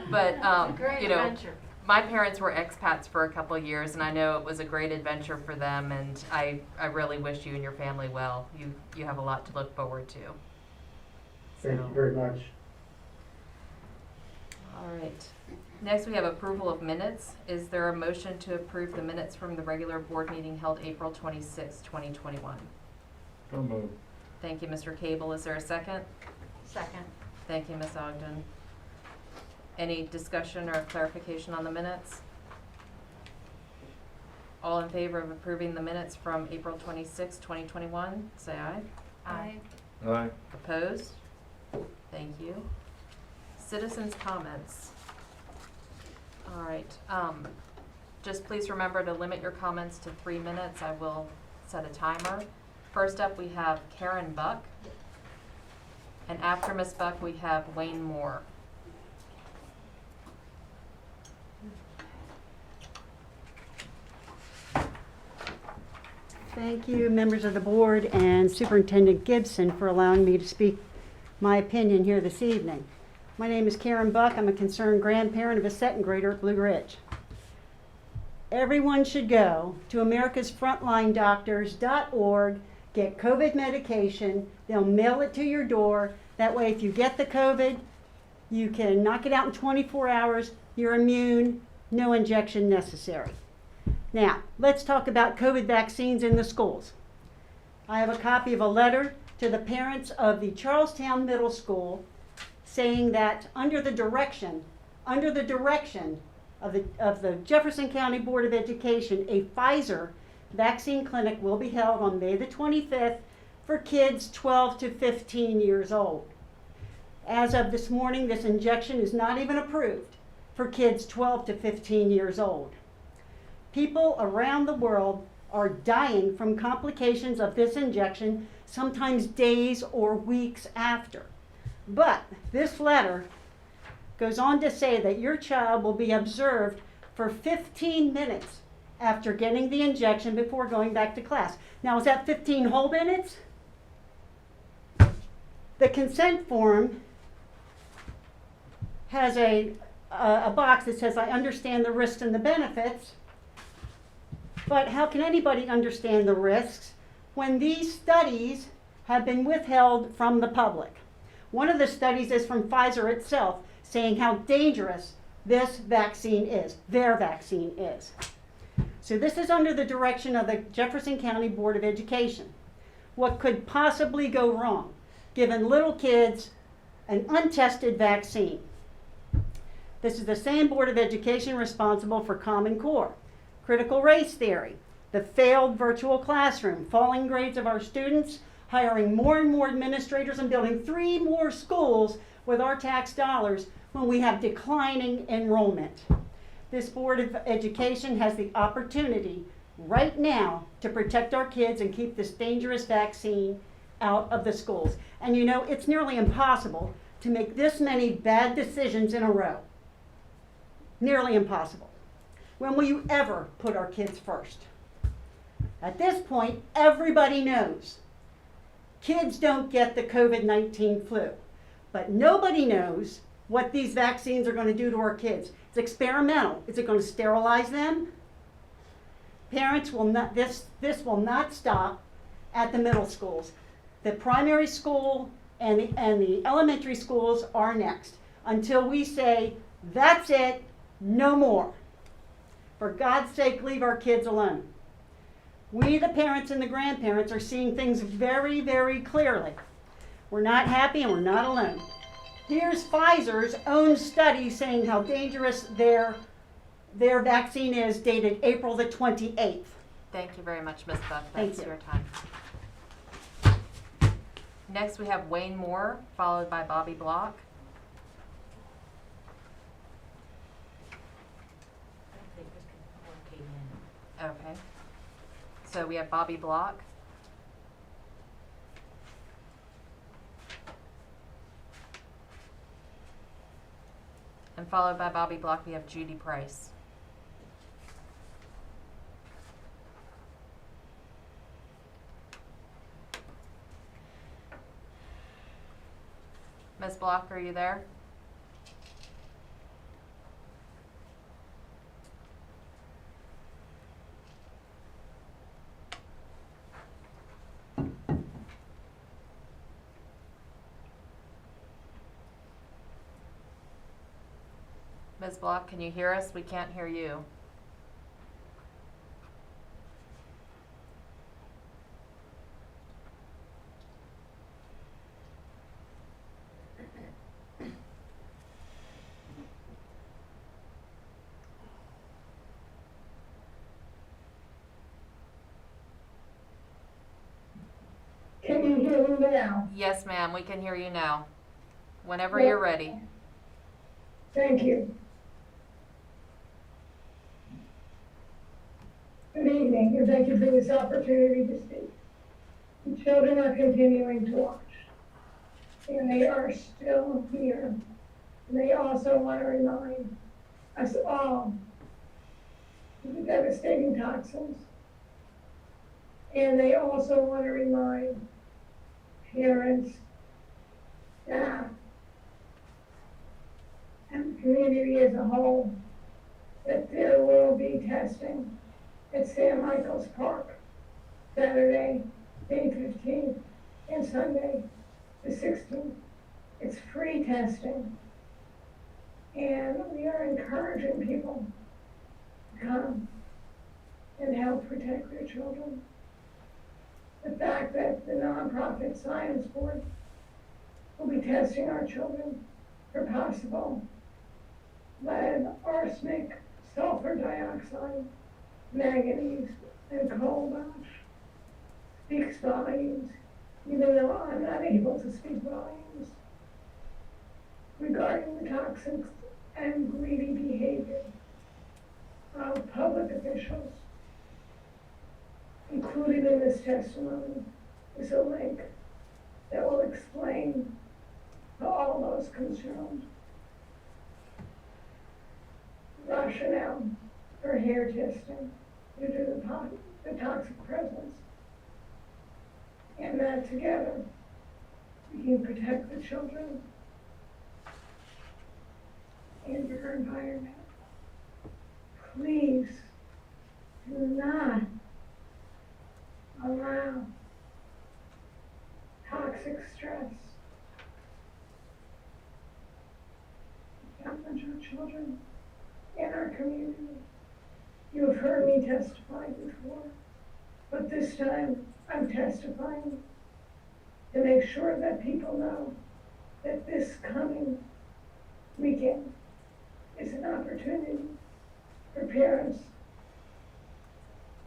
But, Great you know, adventure. my parents were expats for a couple of years, and I know it was a great adventure for them, and I really wish you and your family well. You have a lot to look forward to. Thank you very much. All right. Next, we have approval of minutes. Is there a motion to approve the minutes from the regular board meeting held April 26, 2021? So moved. Thank you, Mr. Cable. Is there a second? Second. Thank you, Ms. Ogden. Any discussion or clarification on the minutes? All in favor of approving the minutes from April 26, 2021, say aye. Aye. Aye. Opposed? Thank you. Citizens' comments. All right. Just please remember to limit your comments to 3 minutes. I will set a timer. First up, we have Karen Buck. And after Ms. Buck, we have Wayne Moore. Thank you, members of the board and Superintendent Gibson, for allowing me to speak my opinion here this evening. My name is Karen Buck. I'm a concerned grandparent of a second grader at Blue Ridge. Everyone should go to americasfrontlinedoctors.org, get COVID medication. They'll mail it to your door. That way, if you get the COVID, you can knock it out in 24 hours. You're immune, no injection necessary. Now, let's talk about COVID vaccines in the schools. I have a copy of a letter to the parents of the Charlestown Middle School saying that under the direction of the Jefferson County Board of Education, a Pfizer vaccine clinic will be held on May the 25th for kids 12 to 15 years old. As of this morning, this injection is not even approved for kids 12 to 15 years old. People around the world are dying from complications of this injection, sometimes days or weeks after. But this letter goes on to say that your child will be observed for 15 minutes after getting the injection before going back to class. Now, is that 15 whole minutes? The consent form has a box that says, I understand the risks and the benefits. But how can anybody understand the risks when these studies have been withheld from the public? One of the studies is from Pfizer itself, saying how dangerous this vaccine is, their vaccine is. So this is under the direction of the Jefferson County Board of Education. What could possibly go wrong, giving little kids an untested vaccine? This is the same Board of Education responsible for Common Core, critical race theory, the failed virtual classroom, falling grades of our students, hiring more and more administrators, and building 3 more schools with our tax dollars when we have declining enrollment. This Board of Education has the opportunity right now to protect our kids and keep this dangerous vaccine out of the schools. And you know, it's nearly impossible to make this many bad decisions in a row. Nearly impossible. When will you ever put our kids first? At this point, everybody knows kids don't get the COVID-19 flu, but nobody knows what these vaccines are going to do to our kids. It's experimental. Is it going to sterilize them? Parents will not, this will not stop at the middle schools. The primary school and the elementary schools are next until we say, that's it, no more. For God's sake, leave our kids alone. We, the parents and the grandparents, are seeing things very, very clearly. We're not happy and we're not alone. Here's Pfizer's own study saying how dangerous their vaccine is, dated April the 28th. Thank you very much, Ms. Buck. Thank That's you. your time. Next, we have Wayne Moore, followed by Bobby Block. I think Mr. Moore came in. Okay. So we have Bobby Block. And followed by Bobby Block, we have Judy Price. Ms. Block, are you there? Ms. Block, can you hear us? We can't hear you. Can you hear me now? Yes, ma'am, we can hear you now. Whenever you're ready. Thank you. Good evening, and thank you for this opportunity to speak. The children are continuing to watch, and they are still here. And they also want to remind us all of the devastating toxins. And they also want to remind parents, staff, and the community as a whole that there will be testing at San Michael's Park Saturday, May 15th, and Sunday, the 16th. It's free testing. And we are encouraging people to come and help protect their children. The fact that the nonprofit Science Board will be testing our children for possible lead, arsenic, sulfur dioxide, manganese, and coal ash speaks volumes, even though I'm not able to speak volumes, regarding the toxics and greedy behavior of public officials. Included in this testimony is a link that will explain to all those concerned rationale for hair testing due to the toxic presence, and that together we can protect the children and our environment. Please do not allow toxic stress to damage our children and our community. You have heard me testify before, but this time I'm testifying to make sure that people know that this coming weekend is an opportunity for parents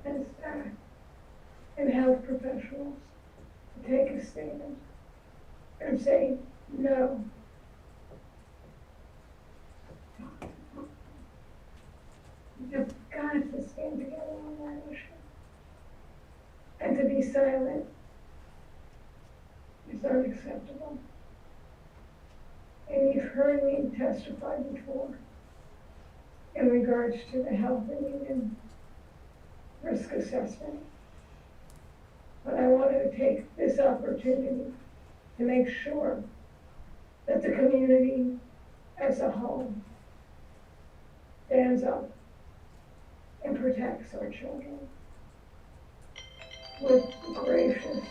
and staff and health professionals to take a stand and say no. You've got to stand together on that issue. And to be silent is unacceptable. And you've heard me testify before in regards to the health and human risk assessment. But I wanted to take this opportunity to make sure that the community as a whole stands up and protects our children with gracious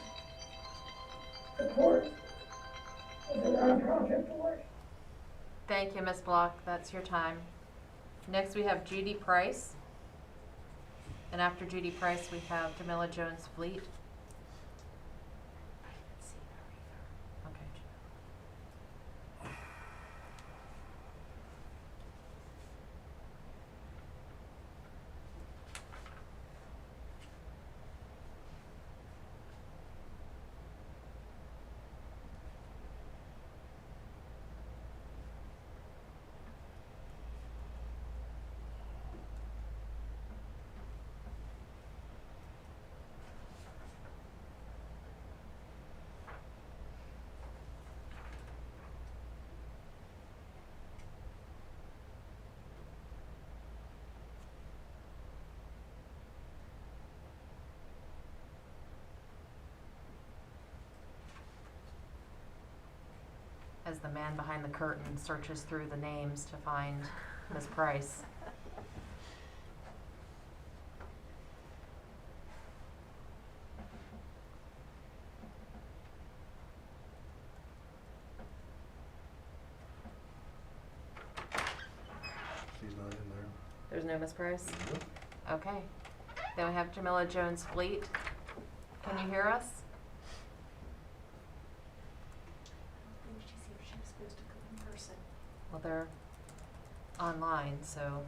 support of the nonprofit board. Thank you, Ms. Block. That's your time. Next, we have Judy Price. And after Judy Price, we have Jamila Jones-Fleet. Okay. As the man behind the curtain searches through the names to find Ms. Price. She's not in there. There's no Ms. Price? Okay. Then we have Jamila Jones-Fleet. Can you hear us? Well, they're online, so.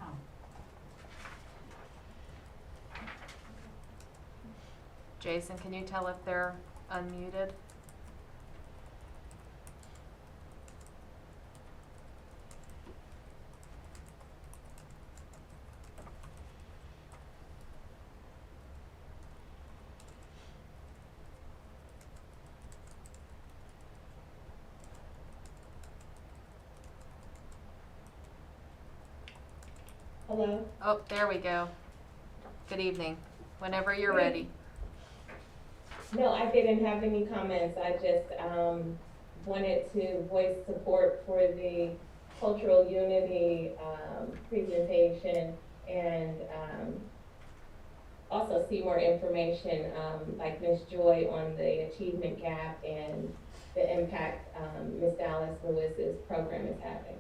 Jason, can you tell if they're unmuted? Hello? Oh, there we go. Good evening. Whenever you're ready. No, I didn't have any comments. I just wanted to voice support for the cultural unity presentation and also see more information like Ms. Joy on the achievement gap and the impact Ms. Dallas Lewis's program is having.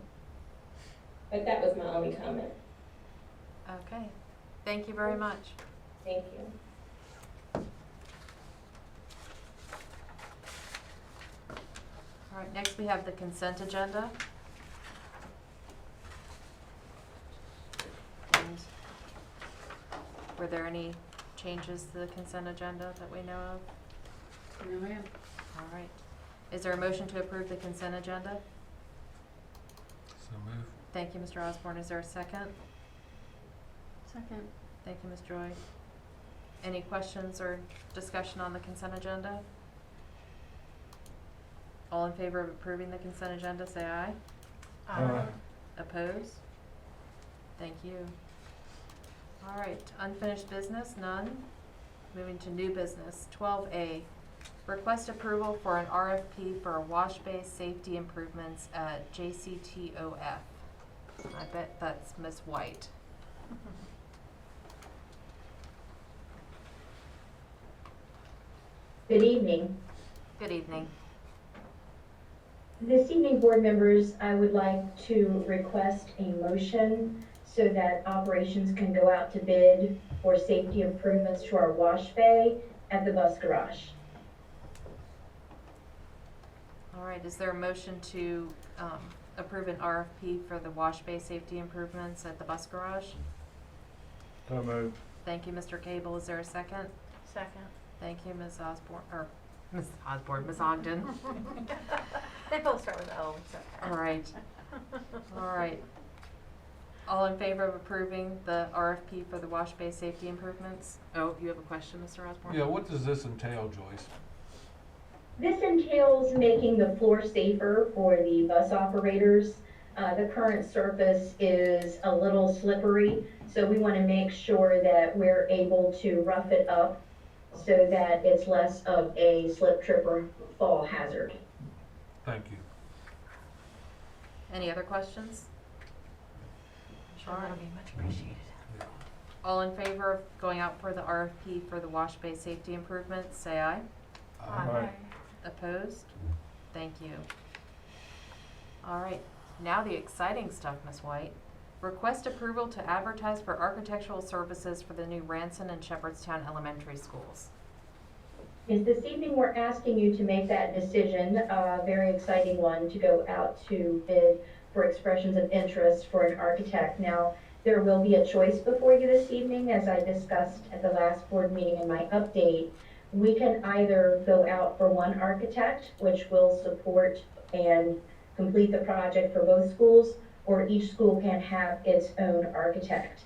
But that was my only comment. Okay. Thank you very much. Thank you. All right, next we have the consent agenda. And were there any changes to the consent agenda that we know of? No, ma'am. All right. Is there a motion to approve the consent agenda? So move. Thank you, Mr. Osborne. Is there a second? Second. Thank you, Ms. Joy. Any questions or discussion on the consent agenda? All in favor of approving the consent agenda, say aye. Aye. Opposed? Thank you. All right, unfinished business, none. Moving to new business, 12A. Request approval for an RFP for wash bay safety improvements at Jctof. I bet that's Ms. White. Good evening. Good evening. This evening, board members, I would like to request a motion so that operations can go out to bid for safety improvements to our wash bay at the bus garage. All right, is there a motion to approve an RFP for the wash bay safety improvements at the bus garage? So move. Thank you, Mr. Cable. Is there a second? Second. Thank you, Ms. Ogden. They both start with O, so. All right. All right. All in favor of approving the RFP for the wash bay safety improvements? Oh, you have a question, Mr. Osborne? Yeah, what does this entail, Joyce? This entails making the floor safer for the bus operators. The current surface is a little slippery, so we want to make sure that we're able to rough it up so that it's less of a slip, trip, or fall hazard. Thank you. Any other questions? Sure, that'll be much appreciated. All in favor of going out for the RFP for the wash bay safety improvements, say aye. Aye. Opposed? Thank you. All right, now the exciting stuff, Ms. White. Request approval to advertise for architectural services for the new Ranson and Shepherdstown elementary schools. Is this evening we're asking you to make that decision, a very exciting one, to go out to bid for expressions of interest for an architect. Now, there will be a choice before you this evening, as I discussed at the last board meeting in my update. We can either go out for one architect, which will support and complete the project for both schools, or each school can have its own architect.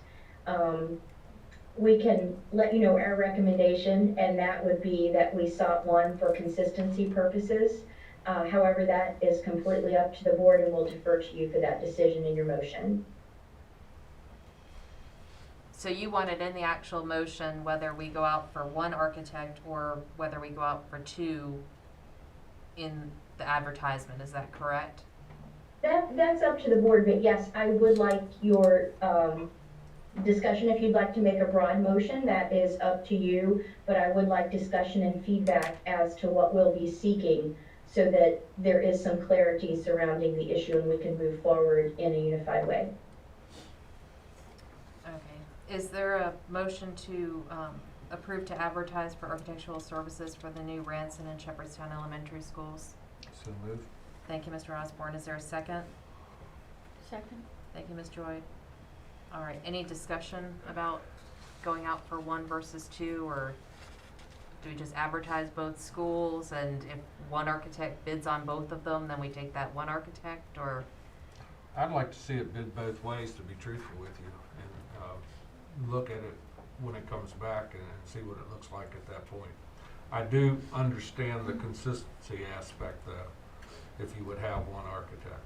We can let you know our recommendation, and that would be that we sought one for consistency purposes. However, that is completely up to the board, and we'll defer to you for that decision in your motion. So you wanted in the actual motion whether we go out for one architect or whether we go out for two in the advertisement, is that correct? That's up to the board, but yes, I would like your discussion. If you'd like to make a broad motion, that is up to you, but I would like discussion and feedback as to what we'll be seeking so that there is some clarity surrounding the issue and we can move forward in a unified way. Okay. Is there a motion to approve to advertise for architectural services for the new Ranson and Shepherdstown elementary schools? So moved. Thank you, Mr. Osborne. Is there a second? Second. Thank you, Ms. Joy. All right, any discussion about going out for one versus two, or do we just advertise both schools, and if one architect bids on both of them, then we take that one architect, or? I'd like to see it bid both ways, to be truthful with you, and look at it when it comes back and see what it looks like at that point. I do understand the consistency aspect, though, if you would have one architect.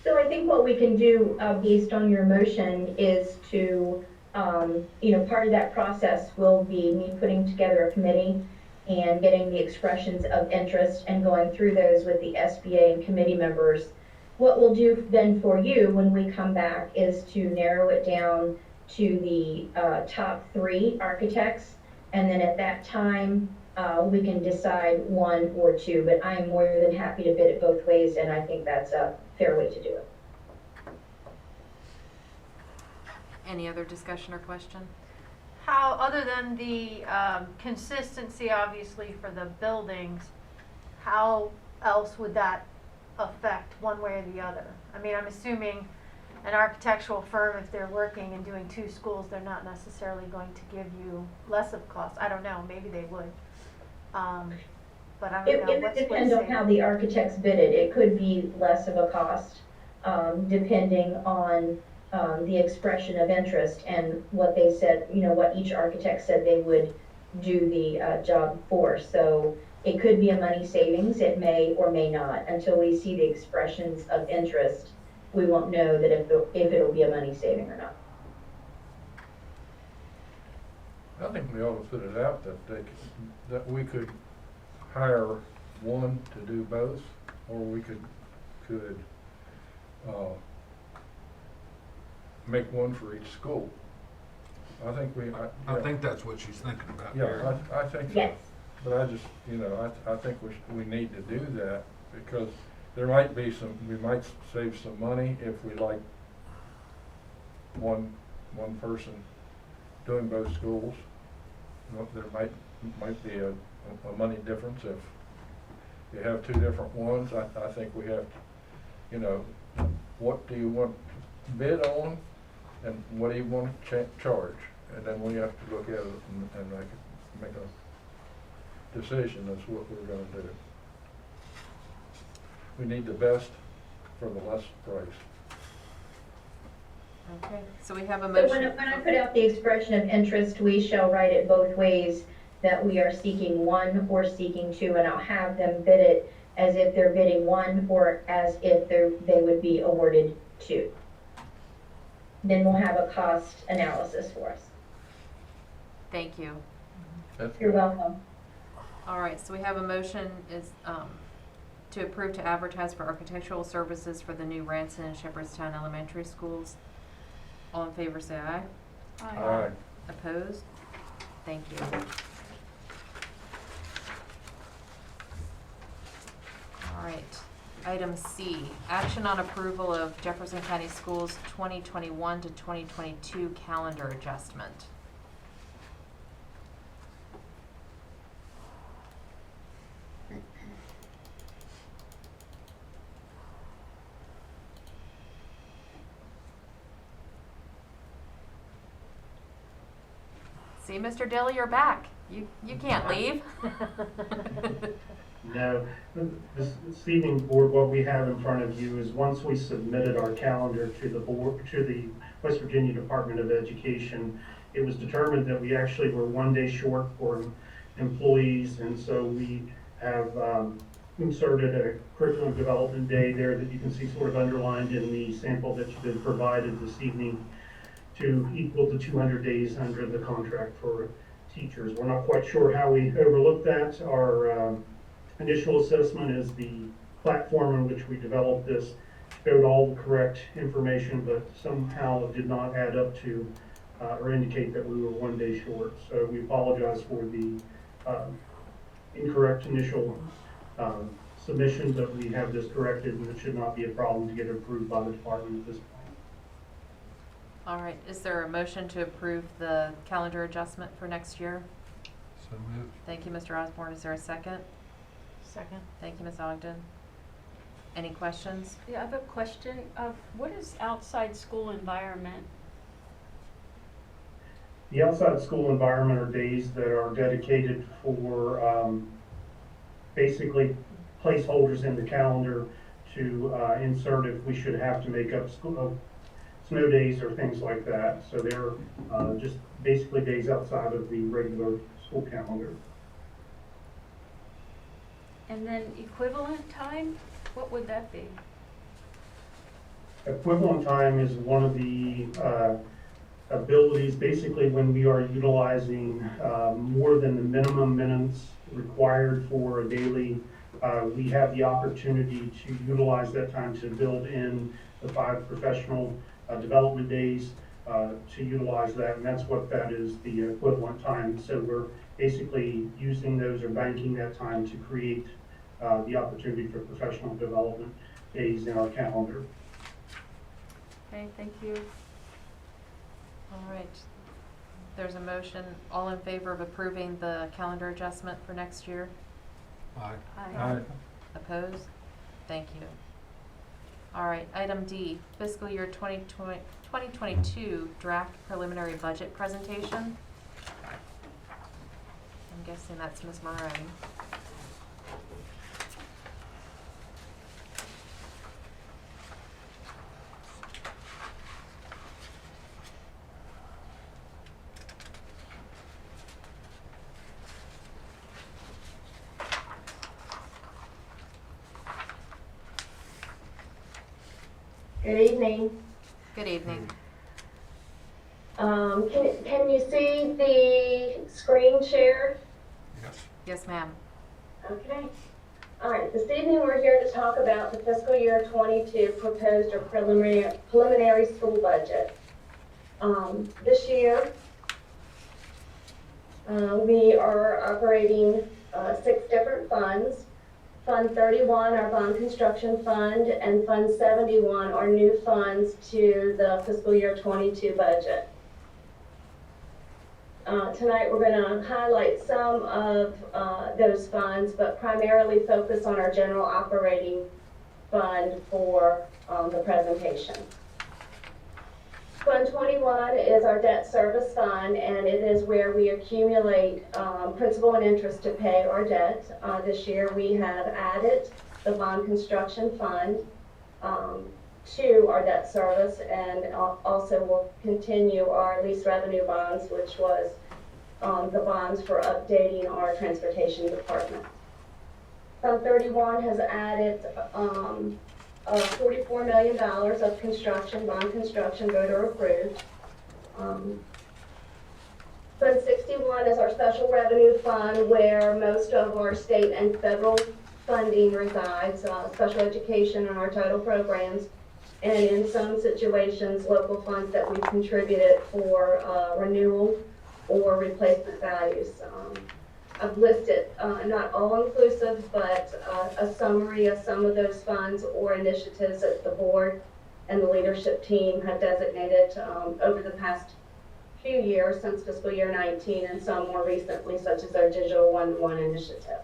So I think what we can do based on your motion is to, part of that process will be me putting together a committee and getting the expressions of interest and going through those with the SBA and committee members. What we'll do then for you when we come back is to narrow it down to the top 3 architects, and then at that time we can decide one or two, but I am more than happy to bid it both ways, and I think that's a fair way to do it. Any other discussion or question? How, other than the consistency, obviously, for the buildings, how else would that affect one way or the other? I mean, I'm assuming an architectural firm, if they're working and doing 2 schools, they're not necessarily going to give you less of cost. I don't know, maybe they would. But I don't know. It would depend on how the architects bid it. It could be less of a cost, depending on the expression of interest and what they said, what each architect said they would do the job for. So it could be a money savings. It may or may not. Until we see the expressions of interest, we won't know that if it'll be a money saving or not. I think we ought to put it out that we could hire one to do both, or we could make one for each school. I think I think that's what she's thinking about. Yeah, I think so. Yes. But I just, I think we need to do that, because there might be we might save some money if we like one person doing both schools. There might be a money difference if you have 2 different ones. I think we have to, what do you want to bid on, and what do you want to charge? and then we have to look at it and make a decision as what we're gonna do. We need the best for the less price. Okay, so we have a So motion. when I put out the expression of interest, we shall write it both ways, that we are seeking one or seeking two, and I'll have them bid it as if they're bidding one or as if they would be awarded two. Then we'll have a cost analysis for us. Thank you. That's You're good. welcome. All right, so we have a motion is, to approve to advertise for architectural services for the new Ranson and Shepherdstown elementary schools. All in favor, say aye. Aye. Opposed? Thank you. All right, item C, action on approval of Jefferson County Schools 2021 to 2022 calendar adjustment. See, Mr. Dilly, you're back. You can't leave. No, this evening, board, what we have in front of you is once we submitted our calendar to the board, to the West Virginia Department of Education, it was determined that we actually were 1 day short for employees, and so we have inserted a curriculum development day there that you can see sort of underlined in the sample that's been provided this evening to equal to 200 days under the contract for teachers. We're not quite sure how we overlooked that. Our initial assessment is the platform in which we developed this showed all the correct information, but somehow it did not add up to or indicate that we were 1 day short. So we apologize for the incorrect initial submission, but we have this corrected, and it should not be a problem to get approved by the department at this point. All right, is there a motion to approve the calendar adjustment for next year? So moved. Thank you, Mr. Osborne. Is there a second? Second. Thank you, Ms. Ogden. Any questions? Yeah, I have a question. What is outside school environment? The outside school environment are days that are dedicated for basically placeholders in the calendar to insert if we should have to make up school, snow days or things like that. So they're just basically days outside of the regular school calendar. And then equivalent time, what would that be? Equivalent time is one of the abilities, basically when we are utilizing more than the minimum minutes required for a daily, we have the opportunity to utilize that time to build in the 5 professional development days to utilize that, and that's what that is, the equivalent time. So we're basically using those or banking that time to create the opportunity for professional development days in our calendar. Okay, thank you. All right. There's a motion. All in favor of approving the calendar adjustment for next year? Aye. Aye. Opposed? Thank you. All right, item D, fiscal year 2022 draft preliminary budget presentation. I'm guessing that's Ms. Moran. Good evening. Good evening. Can you see the screen share? Yes. Yes, ma'am. Okay. All right, this evening we're here to talk about the fiscal year 22 proposed or preliminary school budget. This year, we are operating 6 different funds. Fund 31, our bond construction fund, and Fund 71 are new funds to the fiscal year 22 budget. Tonight we're going to highlight some of those funds, but primarily focus on our general operating fund for the presentation. Fund 21 is our debt service fund, and it is where we accumulate principal and interest to pay our debt. This year we have added the bond construction fund to our debt service, and also will continue our lease revenue bonds, which was the bonds for updating our transportation department. Fund 31 has added $44 million of construction, bond construction, voter approved. Fund 61 is our special revenue fund, where most of our state and federal funding resides, special education and our title programs, and in some situations, local funds that we've contributed for renewal or replacement values. I've listed, not all inclusive, but a summary of some of those funds or initiatives that the board and the leadership team have designated over the past few years since fiscal year 19, and some more recently, such as our Digital 1-to-1 initiative.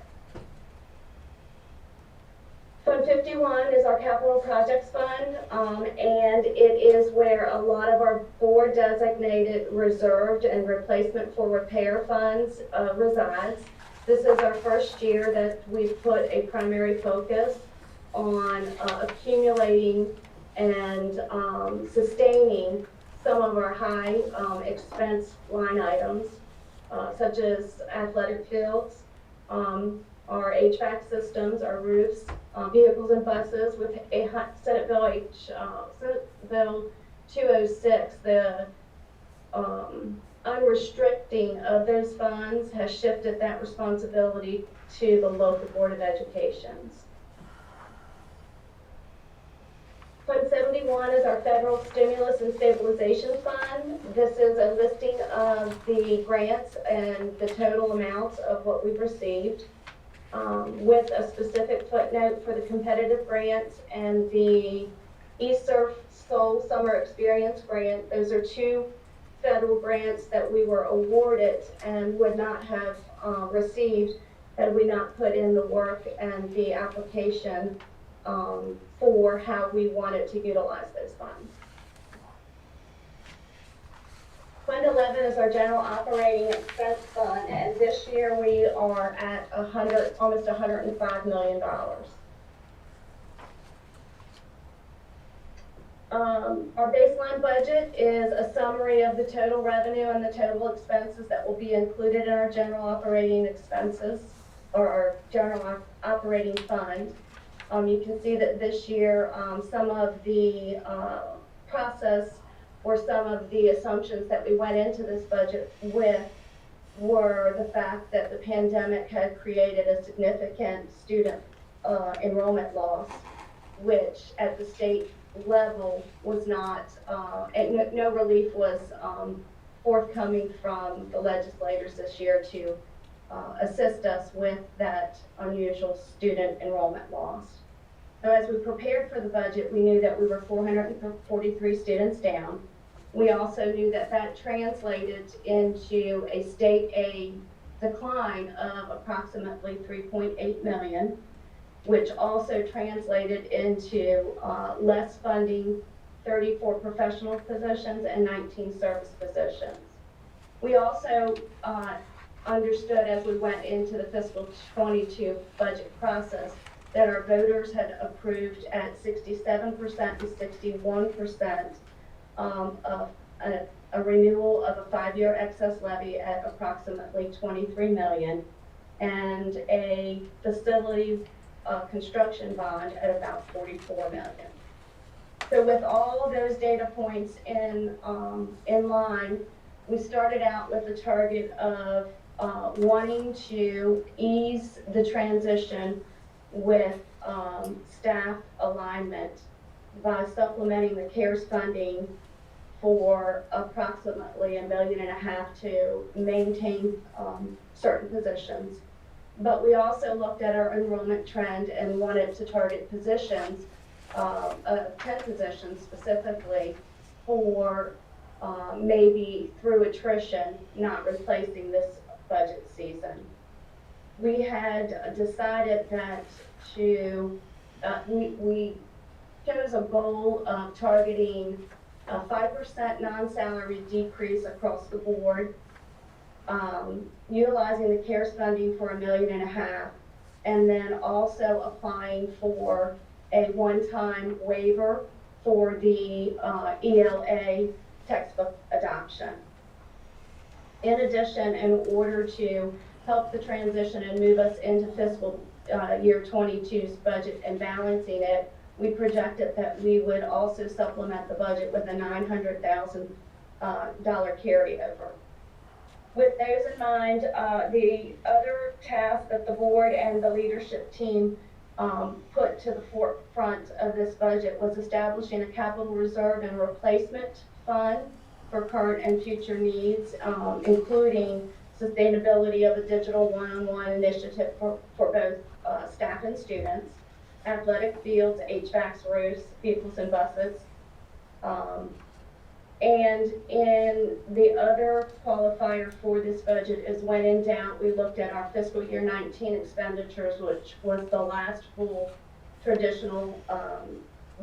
Fund 51 is our capital projects fund, and it is where a lot of our board designated reserved and replacement for repair funds resides. This is our first year that we've put a primary focus on accumulating and sustaining some of our high expense line items, such as athletic fields, our HVAC systems, our roofs, vehicles and buses with a Senate Bill 206. The unrestricting of those funds has shifted that responsibility to the local Board of Educations. Fund 71 is our Federal Stimulus and Stabilization Fund. This is a listing of the grants and the total amounts of what we've received, with a specific footnote for the competitive grants and the eSurf Soul Summer Experience Grant. Those are two federal grants that we were awarded and would not have received had we not put in the work and the application for how we wanted to utilize those funds. Fund 11 is our general operating expense fund, and this year we are at almost $105 million. Our baseline budget is a summary of the total revenue and the total expenses that will be included in our general operating expenses, or our general operating fund. You can see that this year some of the process or some of the assumptions that we went into this budget with were the fact that the pandemic had created a significant student enrollment loss, which at the state level was not, and no relief was forthcoming from the legislators this year to assist us with that unusual student enrollment loss. Now, as we prepared for the budget, we knew that we were 443 students down. We also knew that that translated into a state aid decline of approximately $3.8 million, which also translated into less funding, 34 professional positions and 19 service positions. We also understood as we went into the fiscal 22 budget process that our voters had approved at 67% and 61% a renewal of a 5-year excess levy at approximately $23 million and a facility construction bond at about $44 million. So with all of those data points in line, we started out with a target of wanting to ease the transition with staff alignment by supplementing the CARES funding for approximately $1.5 million to maintain certain positions. But we also looked at our enrollment trend and wanted to target positions, 10 positions specifically, for maybe through attrition, not replacing this budget season. We had decided that we chose a goal of targeting a 5% non-salary decrease across the board, utilizing the CARES funding for $1.5 million, and then also applying for a one-time waiver for the ELA textbook adoption. In addition, in order to help the transition and move us into fiscal year 22's budget and balancing it, we projected that we would also supplement the budget with a $900,000 carryover. With those in mind, the other task that the board and the leadership team put to the forefront of this budget was establishing a capital reserve and replacement fund for current and future needs, including sustainability of a digital one-on-one initiative for both staff and students, athletic fields, HVACs, roofs, vehicles and buses. And in the other qualifier for this budget is when in doubt, we looked at our fiscal year 19 expenditures, which was the last full traditional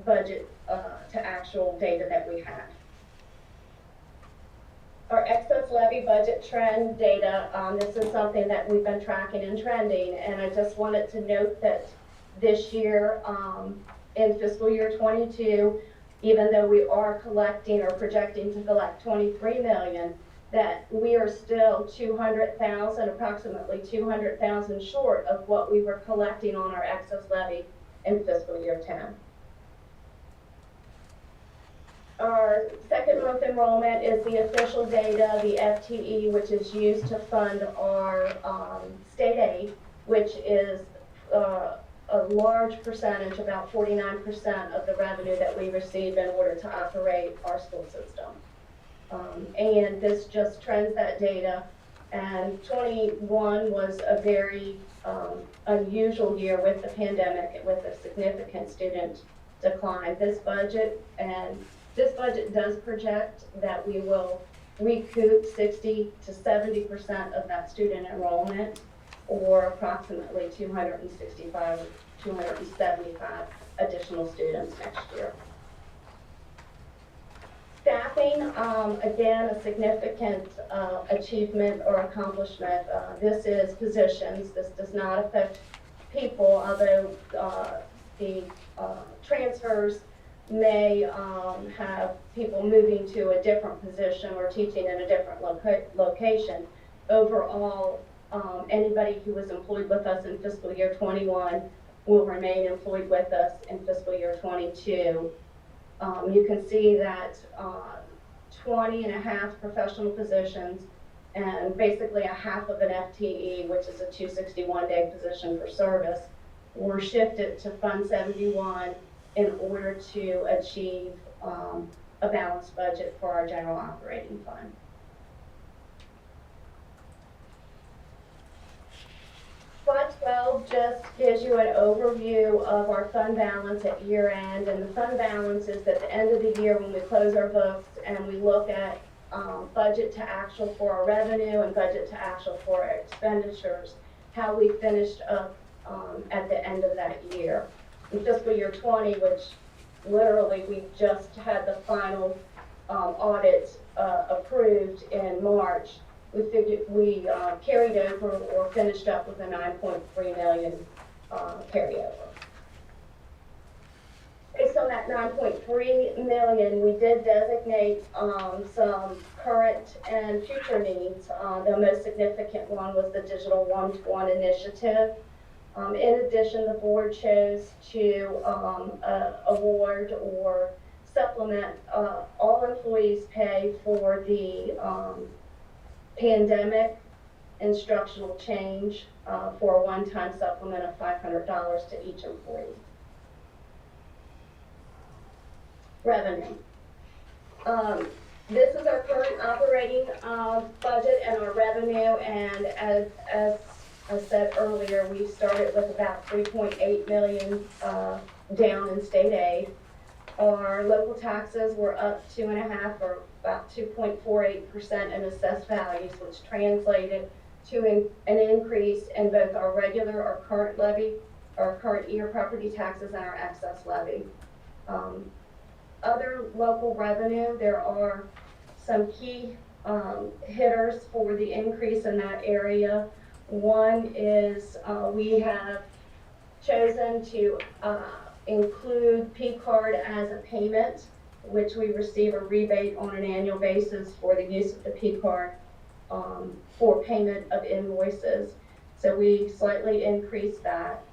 budget to actual data that we had. Our excess levy budget trend data, this is something that we've been tracking and trending, and I just wanted to note that this year, in fiscal year 22, even though we are collecting or projecting to collect $23 million, that we are still 200,000, approximately 200,000 short of what we were collecting on our excess levy in fiscal year 10. Our second month enrollment is the official data, the FTE, which is used to fund our state aid, which is a large percentage, about 49% of the revenue that we receive in order to operate our school system. And this just trends that data. And 21 was a very unusual year with the pandemic, with a significant student decline. This budget does project that we will recoup 60 to 70% of that student enrollment, or approximately 265, 275 additional students next year. Staffing, again, a significant achievement or accomplishment. This is positions. This does not affect people, although the transfers may have people moving to a different position or teaching in a different location. Overall, anybody who was employed with us in fiscal year 21 will remain employed with us in fiscal year 22. You can see that 20 and a half professional positions and basically a half of an FTE, which is a 261-day position for service, were shifted to Fund 71 in order to achieve a balanced budget for our general operating fund. Slide 12 just gives you an overview of our fund balance at year end, and the fund balance is at the end of the year when we close our books and we look at budget to actual for our revenue and budget to actual for our expenditures, how we finished up at the end of that year. In fiscal year 20, which literally we just had the final audit approved in March, we carried over or finished up with a $9.3 million carryover. Based on that $9.3 million, we did designate some current and future needs. The most significant one was the digital one-to-one initiative. In addition, the board chose to award or supplement all employees' pay for the pandemic instructional change for a one-time supplement of $500 to each employee. Revenue. This is our current operating budget and our revenue, and as I said earlier, we started with about $3.8 million down in state aid. Our local taxes were up 2.5% or about 2.48% in assessed values, which translated to an increase in both our regular or current levy, our current year property taxes, and our excess levy. other local revenue, there are some key hitters for the increase in that area. One is we have chosen to include P-card as a payment, which we receive a rebate on an annual basis for the use of the P-card for payment of invoices. So we slightly increased that.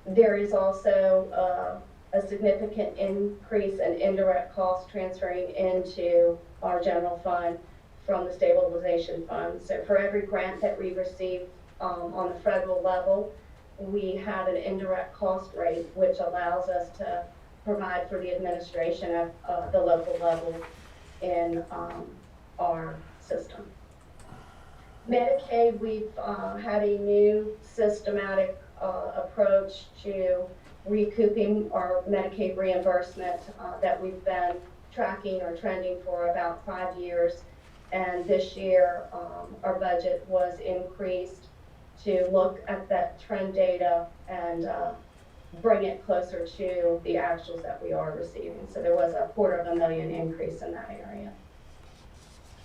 There is also a significant increase in indirect costs transferring into our general fund from the stabilization fund. So for every grant that we receive on the federal level, we have an indirect cost rate, which allows us to provide for the administration of the local level in our system. Medicaid, we've had a new systematic approach to recouping our Medicaid reimbursement that we've been tracking or trending for about 5 years. And this year, our budget was increased to look at that trend data and bring it closer to the actuals that we are receiving. So there was a $250,000 increase in that area.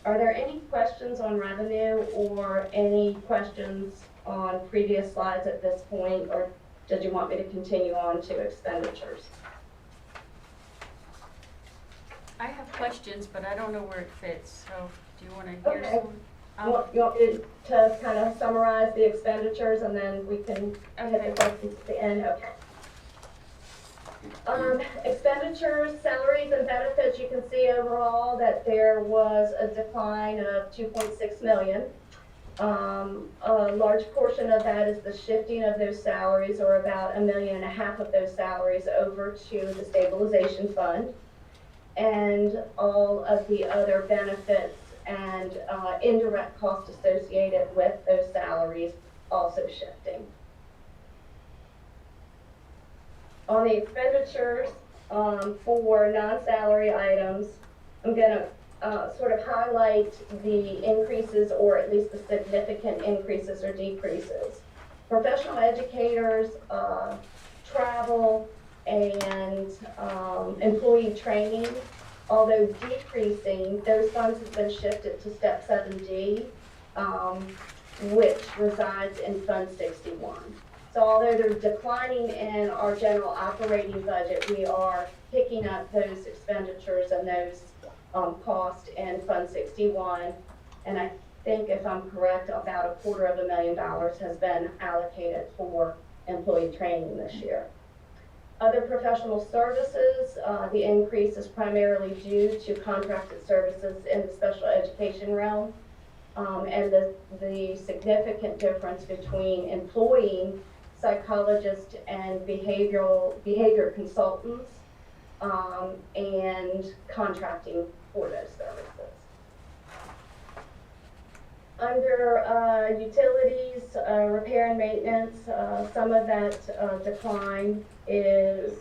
Are there any questions on revenue or any questions on previous slides at this point, or did you want me to continue on to expenditures? I have questions, but I don't know where it fits, so do you want to hear Okay. some? You want me to kind of summarize the expenditures and then we can hit the questions at the end? Okay. Expenditures, salaries and benefits, you can see overall that there was a decline of $2.6 million. A large portion of that is the shifting of those salaries, or about $1.5 million of those salaries over to the stabilization fund, and all of the other benefits and indirect costs associated with those salaries also shifting. On the expenditures for non-salary items, I'm going to sort of highlight the increases, or at least the significant increases or decreases. Professional educators, travel, and employee training, although decreasing, those funds have been shifted to Step 7D, which resides in Fund 61. So although they're declining in our general operating budget, we are picking up those expenditures and those costs in Fund 61. And I think, if I'm correct, about $250,000 has been allocated for employee training this year. Other professional services, the increase is primarily due to contracted services in the special education realm. And the significant difference between employing psychologists and behavior consultants and contracting for those services. Under utilities, repair and maintenance, some of that decline is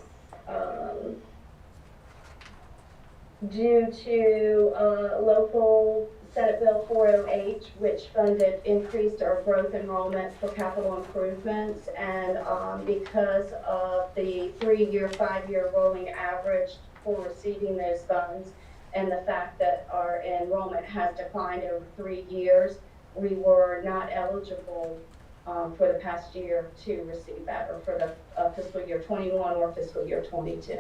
due to local Senate Bill 408, which increased our growth enrollment for capital improvements, and because of the 3-year, 5-year rolling average for receiving those funds, and the fact that our enrollment has declined over 3 years, we were not eligible for the past year to receive that, or for the fiscal year 21 or fiscal year 22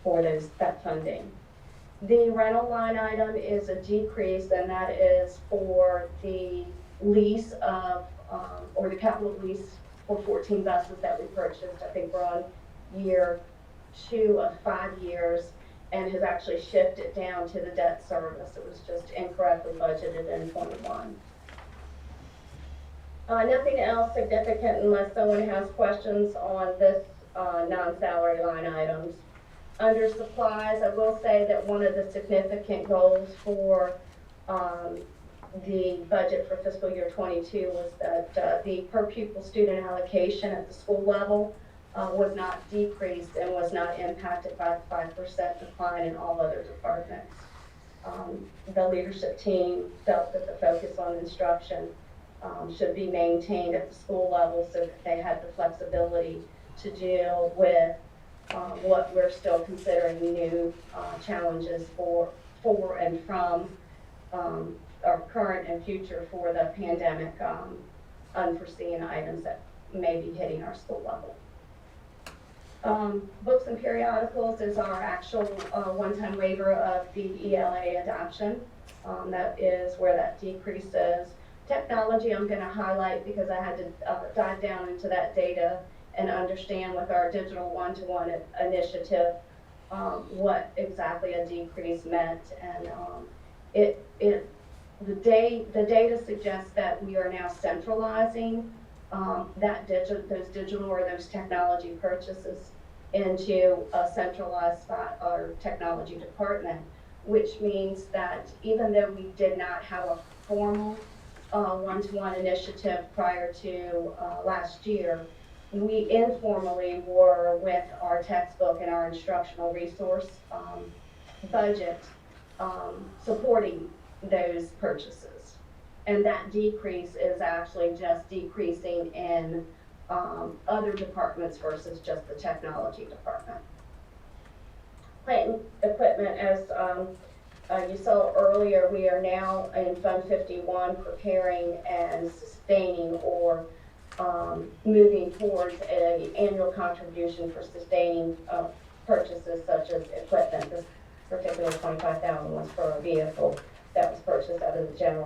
for that funding. The rental line item is a decrease, and that is for the lease of, or the capital lease for 14 buses that we purchased. I think we're on year 2 of 5 years, and has actually shifted down to the debt service. It was just incorrectly budgeted in 21. Nothing else significant unless someone has questions on this non-salary line items. Under supplies, I will say that one of the significant goals for the budget for fiscal year 22 was that the per pupil student allocation at the school level was not decreased and was not impacted by the 5% decline in all other departments. The leadership team felt that the focus on instruction should be maintained at the school level, so that they had the flexibility to deal with what we're still considering new challenges for and from our current and future for the pandemic, unforeseen items that may be hitting our school level. Books and periodicals is our actual one-time waiver of the ELA adoption. That is where that decrease is. Technology I'm going to highlight because I had to dive down into that data and understand with our digital one-to-one initiative what exactly a decrease meant. And the data suggests that we are now centralizing those digital or those technology purchases into a centralized spot or technology department, which means that even though we did not have a formal one-to-one initiative prior to last year, we informally were with our textbook and our instructional resource budget supporting those purchases. And that decrease is actually just decreasing in other departments versus just the technology department. Plant and equipment, as you saw earlier, we are now in Fund 51 preparing and sustaining or moving towards an annual contribution for sustaining purchases such as equipment. This particular $25,000 was for a vehicle that was purchased out of the general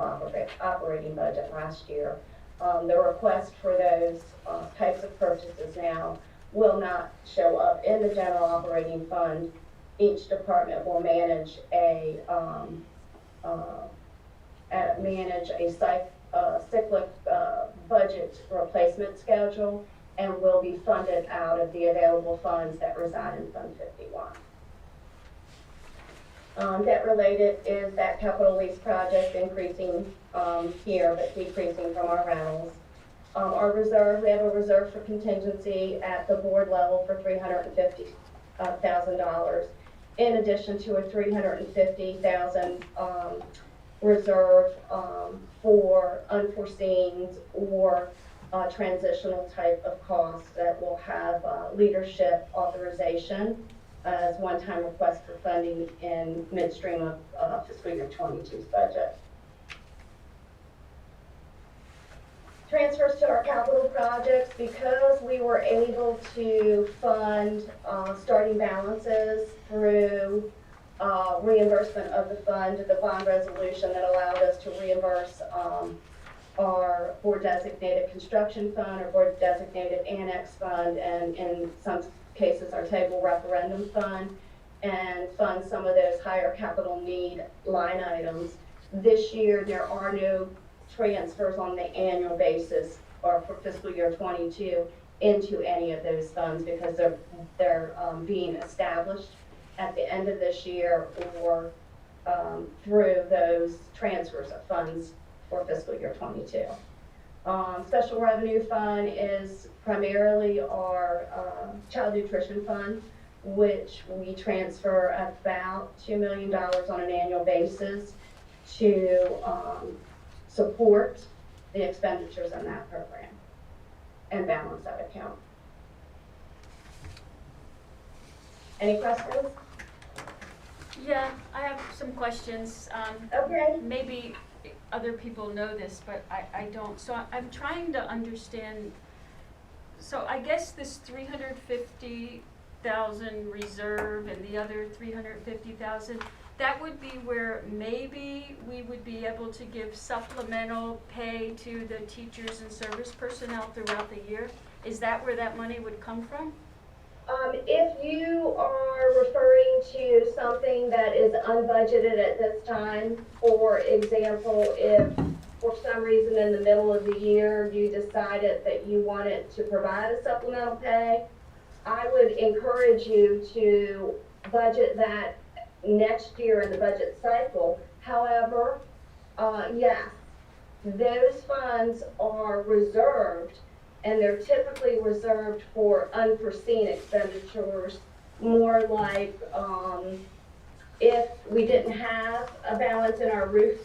operating budget last year. The request for those types of purchases now will not show up in the general operating fund. Each department will manage a cyclic budget replacement schedule and will be funded out of the available funds that reside in Fund 51. Debt related is that capital lease project increasing here but decreasing from our rentals. Our reserve, we have a reserve for contingency at the board level for $350,000 in addition to a $350,000 reserve for unforeseen or transitional type of costs that will have leadership authorization as one-time request for funding in midstream of fiscal year 22's budget. Transfers to our capital projects, because we were able to fund starting balances through reimbursement of the fund, the bond resolution that allowed us to reimburse our board designated construction fund, our board designated annex fund, and in some cases our table referendum fund, and fund some of those higher capital need line items. This year there are no transfers on the annual basis or for fiscal year 22 into any of those funds because they're being established at the end of this year or through those transfers of funds for fiscal year 22. Special revenue fund is primarily our child nutrition fund, which we transfer about $2 million on an annual basis to support the expenditures in that program and balance that account. Any questions? Yeah, I have some questions. Okay. Maybe other people know this, but I don't. So I'm trying to understand. So I guess this 350,000 reserve and the other 350,000, that would be where maybe we would be able to give supplemental pay to the teachers and service personnel throughout the year. Is that where that money would come from? If you are referring to something that is unbudgeted at this time, for example, if for some reason in the middle of the year you decided that you wanted to provide a supplemental pay, I would encourage you to budget that next year in the budget cycle. However, yes, those funds are reserved, and they're typically reserved for unforeseen expenditures, more like if we didn't have a balance in our roof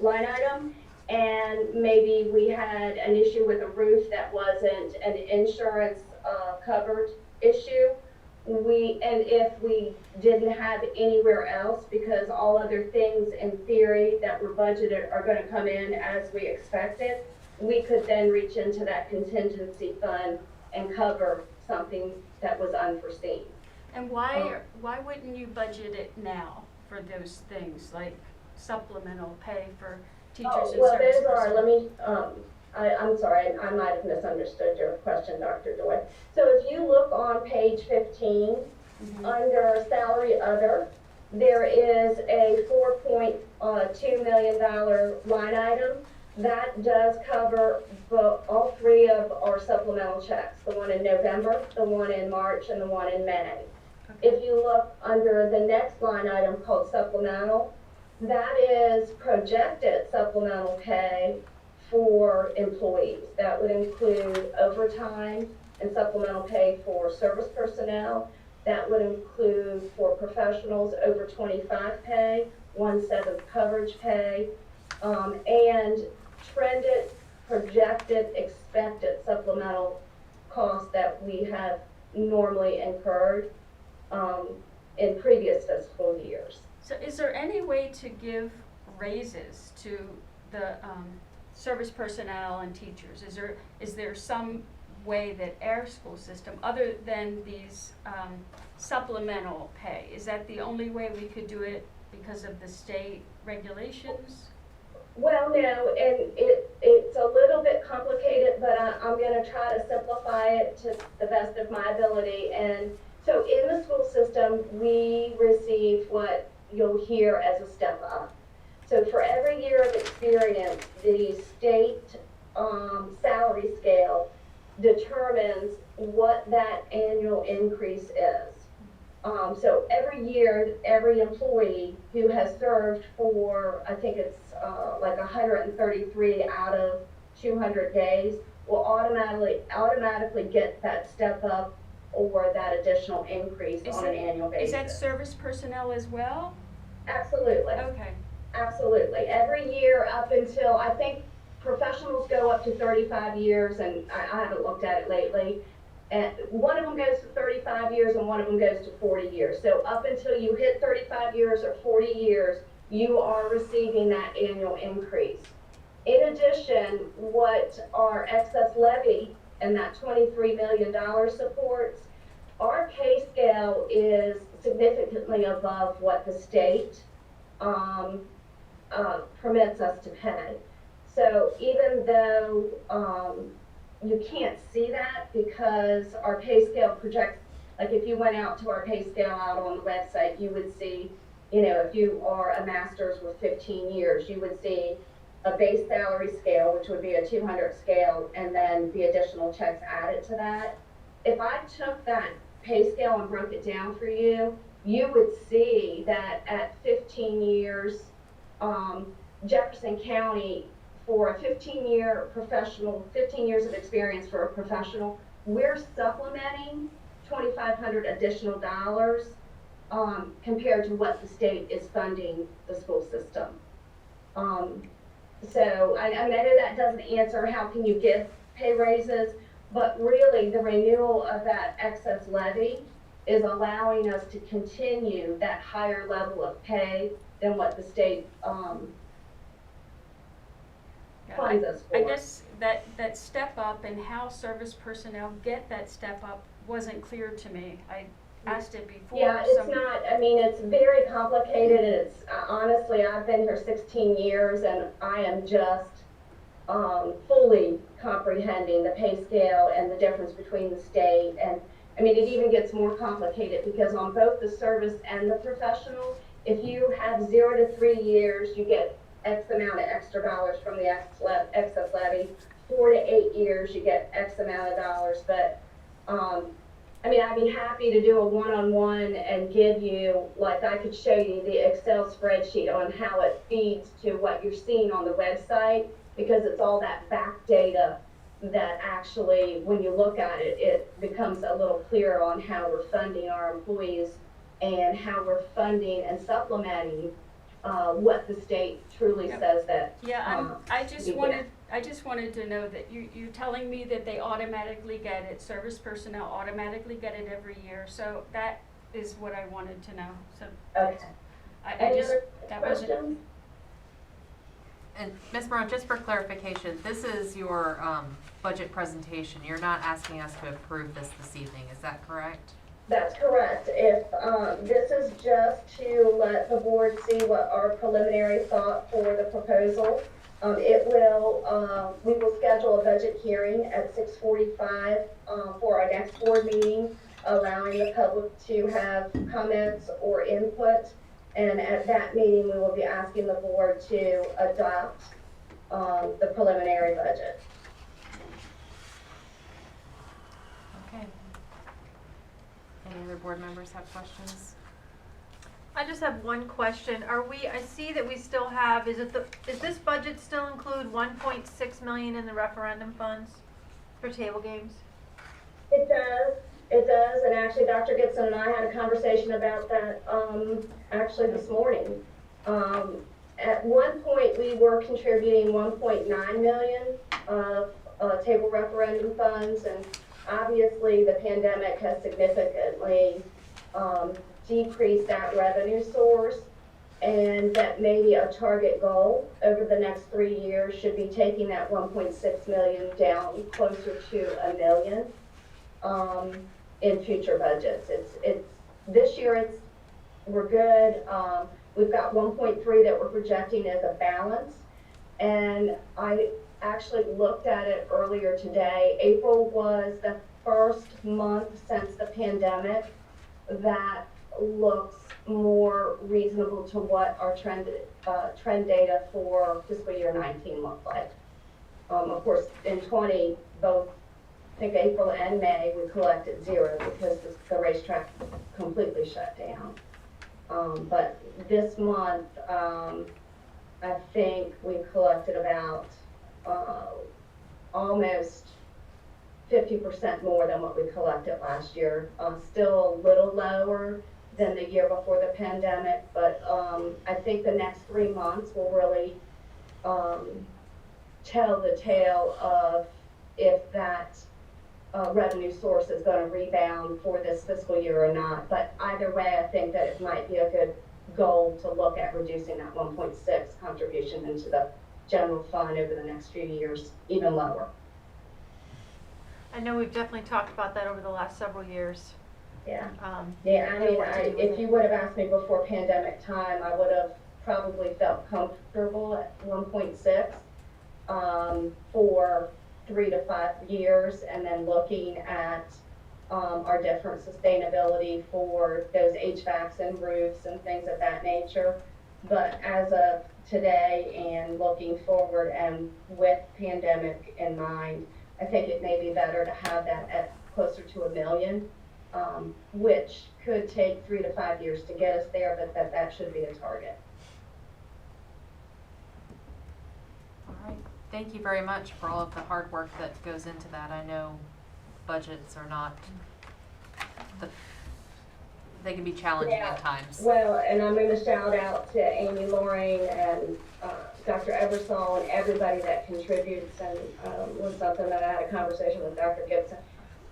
line item, and maybe we had an issue with a roof that wasn't an insurance covered issue, and if we didn't have anywhere else, because all other things in theory that were budgeted are gonna come in as we expected, we could then reach into that contingency fund and cover something that was unforeseen. And why wouldn't you budget it now for those things, like supplemental pay for teachers and service Well, those are, personnel? let me, I'm sorry, I might have misunderstood your question, Dr. Joy. So if you look on page 15, under salary other, there is a $4.2 million line item. That does cover all three of our supplemental checks, the one in November, the one in March, and the one in May. If you look under the next line item called supplemental, that is projected supplemental pay for employees. That would include overtime and supplemental pay for service personnel. That would include for professionals over 25 pay, 1/7 coverage pay, and trended, projected, expected supplemental costs that we have normally incurred in previous fiscal years. So is there any way to give raises to the service personnel and teachers? Is there some way that our school system, other than these supplemental pay, is that the only way we could do it because of the state regulations? Well, no, and it's a little bit complicated, but I'm going to try to simplify it to the best of my ability. And so in the school system, we receive what you'll hear as a step up. So for every year of experience, the state salary scale determines what that annual increase is. So every year, every employee who has served for, I think it's like 133 out of 200 days will automatically get that step up or that additional increase on an annual basis. Is that service personnel as well? Absolutely. Okay. Absolutely. Every year up until, I think professionals go up to 35 years, and I haven't looked at it lately. And one of them goes to 35 years and one of them goes to 40 years. So up until you hit 35 years or 40 years, you are receiving that annual increase. In addition, what our excess levy and that $23 million supports, our pay scale is significantly above what the state permits us to pay. So even though you can't see that because our pay scale projects, like if you went out to our pay scale out on the website, you would see, you know, if you are a master's with 15 years, you would see a base salary scale, which would be a 200 scale, and then the additional checks added to that. If I took that pay scale and broke it down for you, you would see that at 15 years, Jefferson County, for a 15-year professional, 15 years of experience for a professional, we're supplementing $2,500 additional dollars compared to what the state is funding the school system. So I know that doesn't answer how can you give pay raises, but really the renewal of that excess levy is allowing us to continue that higher level of pay than what the state funds us for. I guess that step up and how service personnel get that step up wasn't clear to me. I asked it before. Yeah, it's not, I mean, it's very complicated, and it's, honestly, I've been here 16 years, and I am just fully comprehending the pay scale and the difference between the state, and, I mean, it even gets more complicated, because on both the service and the professional, if you have 0 to 3 years, you get X amount of extra dollars from the excess levy. 4 to 8 years, you get X amount of dollars, but, I mean, I'd be happy to do a one-on-one and give you, like I could show you the Excel spreadsheet on how it feeds to what you're seeing on the website, because it's all that back data that actually, when you look at it, it becomes a little clearer on how we're funding our employees and how we're funding and supplementing what the state truly says that. Yeah, I just we wanted get. I just wanted to know that you're telling me that they automatically get it, service personnel automatically get it every year, so that is what I wanted to know, so. Okay. I Any just, other that wasn't. questions? And Ms. Morrow, just for clarification, this is your budget presentation. You're not asking us to approve this evening, is that correct? That's correct. If, this is just to let the board see what our preliminary thought for the proposal. We will schedule a budget hearing at 6:45 for our next board meeting, allowing the public to have comments or input. And at that meeting, we will be asking the board to adopt the preliminary budget. Okay. Any other board members have questions? I just have one question. I see that we still have, is this budget still include 1.6 million in the referendum funds for table games? It does, and actually Dr. Gibson and I had a conversation about that, actually this morning. At one point, we were contributing 1.9 million of table referendum funds, and obviously the pandemic has significantly decreased that revenue source, and that maybe a target goal over the next 3 years should be taking that 1.6 million down closer to $1 million in future budgets. This year we're good. We've got 1.3 that we're projecting as a balance, and I actually looked at it earlier today. April was the first month since the pandemic that looks more reasonable to what our trend data for fiscal year 19 looked like. Of course, in 20, both I think April and May, we collected zero because the racetrack completely shut down. But this month, I think we collected about almost 50% more than what we collected last year. Still a little lower than the year before the pandemic, but I think the next 3 months will really tell the tale of if that revenue source is going to rebound for this fiscal year or not. But either way, I think that it might be a good goal to look at reducing that 1.6 contribution into the general fund over the next few years, even lower. I know we've definitely talked about that over the last several years. Yeah. Yeah, I mean, if you would have asked me before pandemic time, I would have probably felt comfortable at 1.6 for 3 to 5 years, and then looking at our different sustainability for those HVACs and roofs and things of that nature. But as of today and looking forward and with pandemic in mind, I think it may be better to have that at closer to $1 million, which could take 3 to 5 years to get us there, but that should be the target. All right. Thank you very much for all of the hard work that goes into that. I know budgets are not, they can be challenging at times. Well, and I'm going to shout out to Amy Loring and Dr. Eversole and everybody that contributes, and was something that I had a conversation with Dr. Gibson.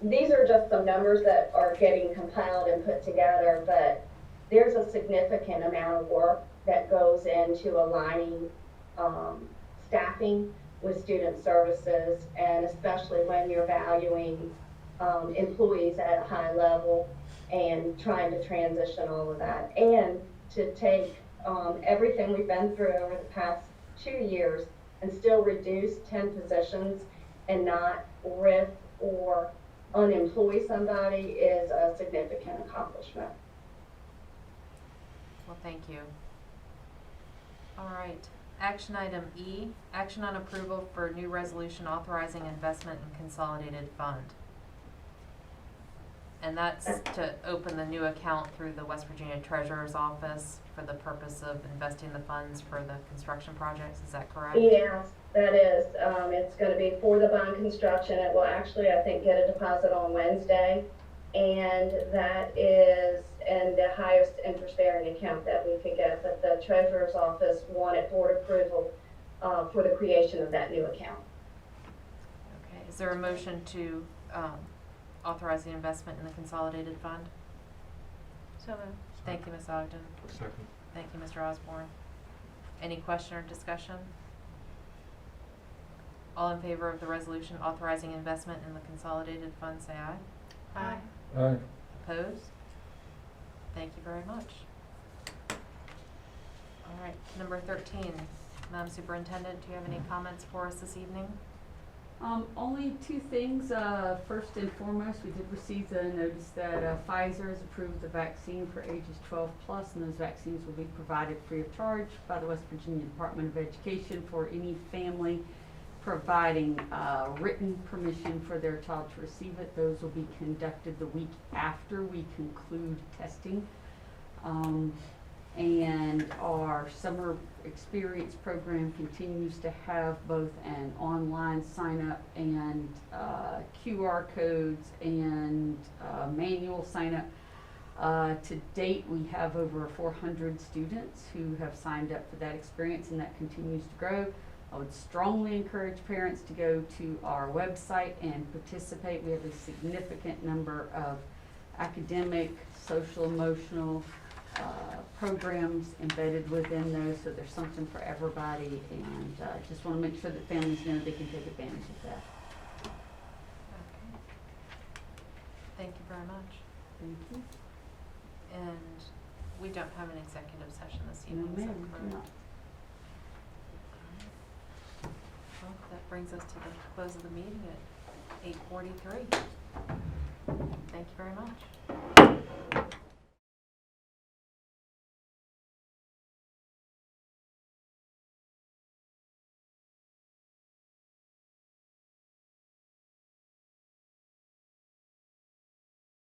These are just some numbers that are getting compiled and put together, but there's a significant amount of work that goes into aligning staffing with student services, and especially when you're valuing employees at a high level and trying to transition all of that, and to take everything we've been through over the past 2 years and still reduce 10 positions and not rip or unemploy somebody is a significant accomplishment. Well, thank you. All right. Action item E, action on approval for new resolution authorizing investment in consolidated fund. And that's to open the new account through the West Virginia Treasurer's Office for the purpose of investing the funds for the construction projects. Is that correct? Yes, that is. It's going to be for the bond construction. It will actually, I think, get a deposit on Wednesday. And that is in the highest interest-bearing account that we could get. But the Treasurer's Office wanted board approval for the creation of that new account. Okay, is there a motion to authorize the investment in the consolidated fund? So moved. Thank you, Ms. Ogden. Second. Thank you, Mr. Osborne. Any question or discussion? All in favor of the resolution authorizing investment in the consolidated fund, say aye. Aye. Aye. Opposed? Thank you very much. All right, number 13, Madam Superintendent, do you have any comments for us this evening? Only two things. First and foremost, we did receive the notice that Pfizer has approved the vaccine for ages 12 plus, and those vaccines will be provided free of charge by the West Virginia Department of Education for any family providing written permission for their child to receive it. Those will be conducted the week after we conclude testing. And our summer experience program continues to have both an online sign up and QR codes and manual sign up. To date, we have over 400 students who have signed up for that experience, and that continues to grow. I would strongly encourage parents to go to our website and participate. We have a significant number of academic, social, emotional programs embedded within those, so there's something for everybody, and just want to make sure that families know they can take advantage of that. Okay. Thank you very much. Thank you. And we don't have an executive session this No, evening, is that ma'am, we do correct? not. Well, that brings us to the close of the meeting at 8:43. Thank you very much.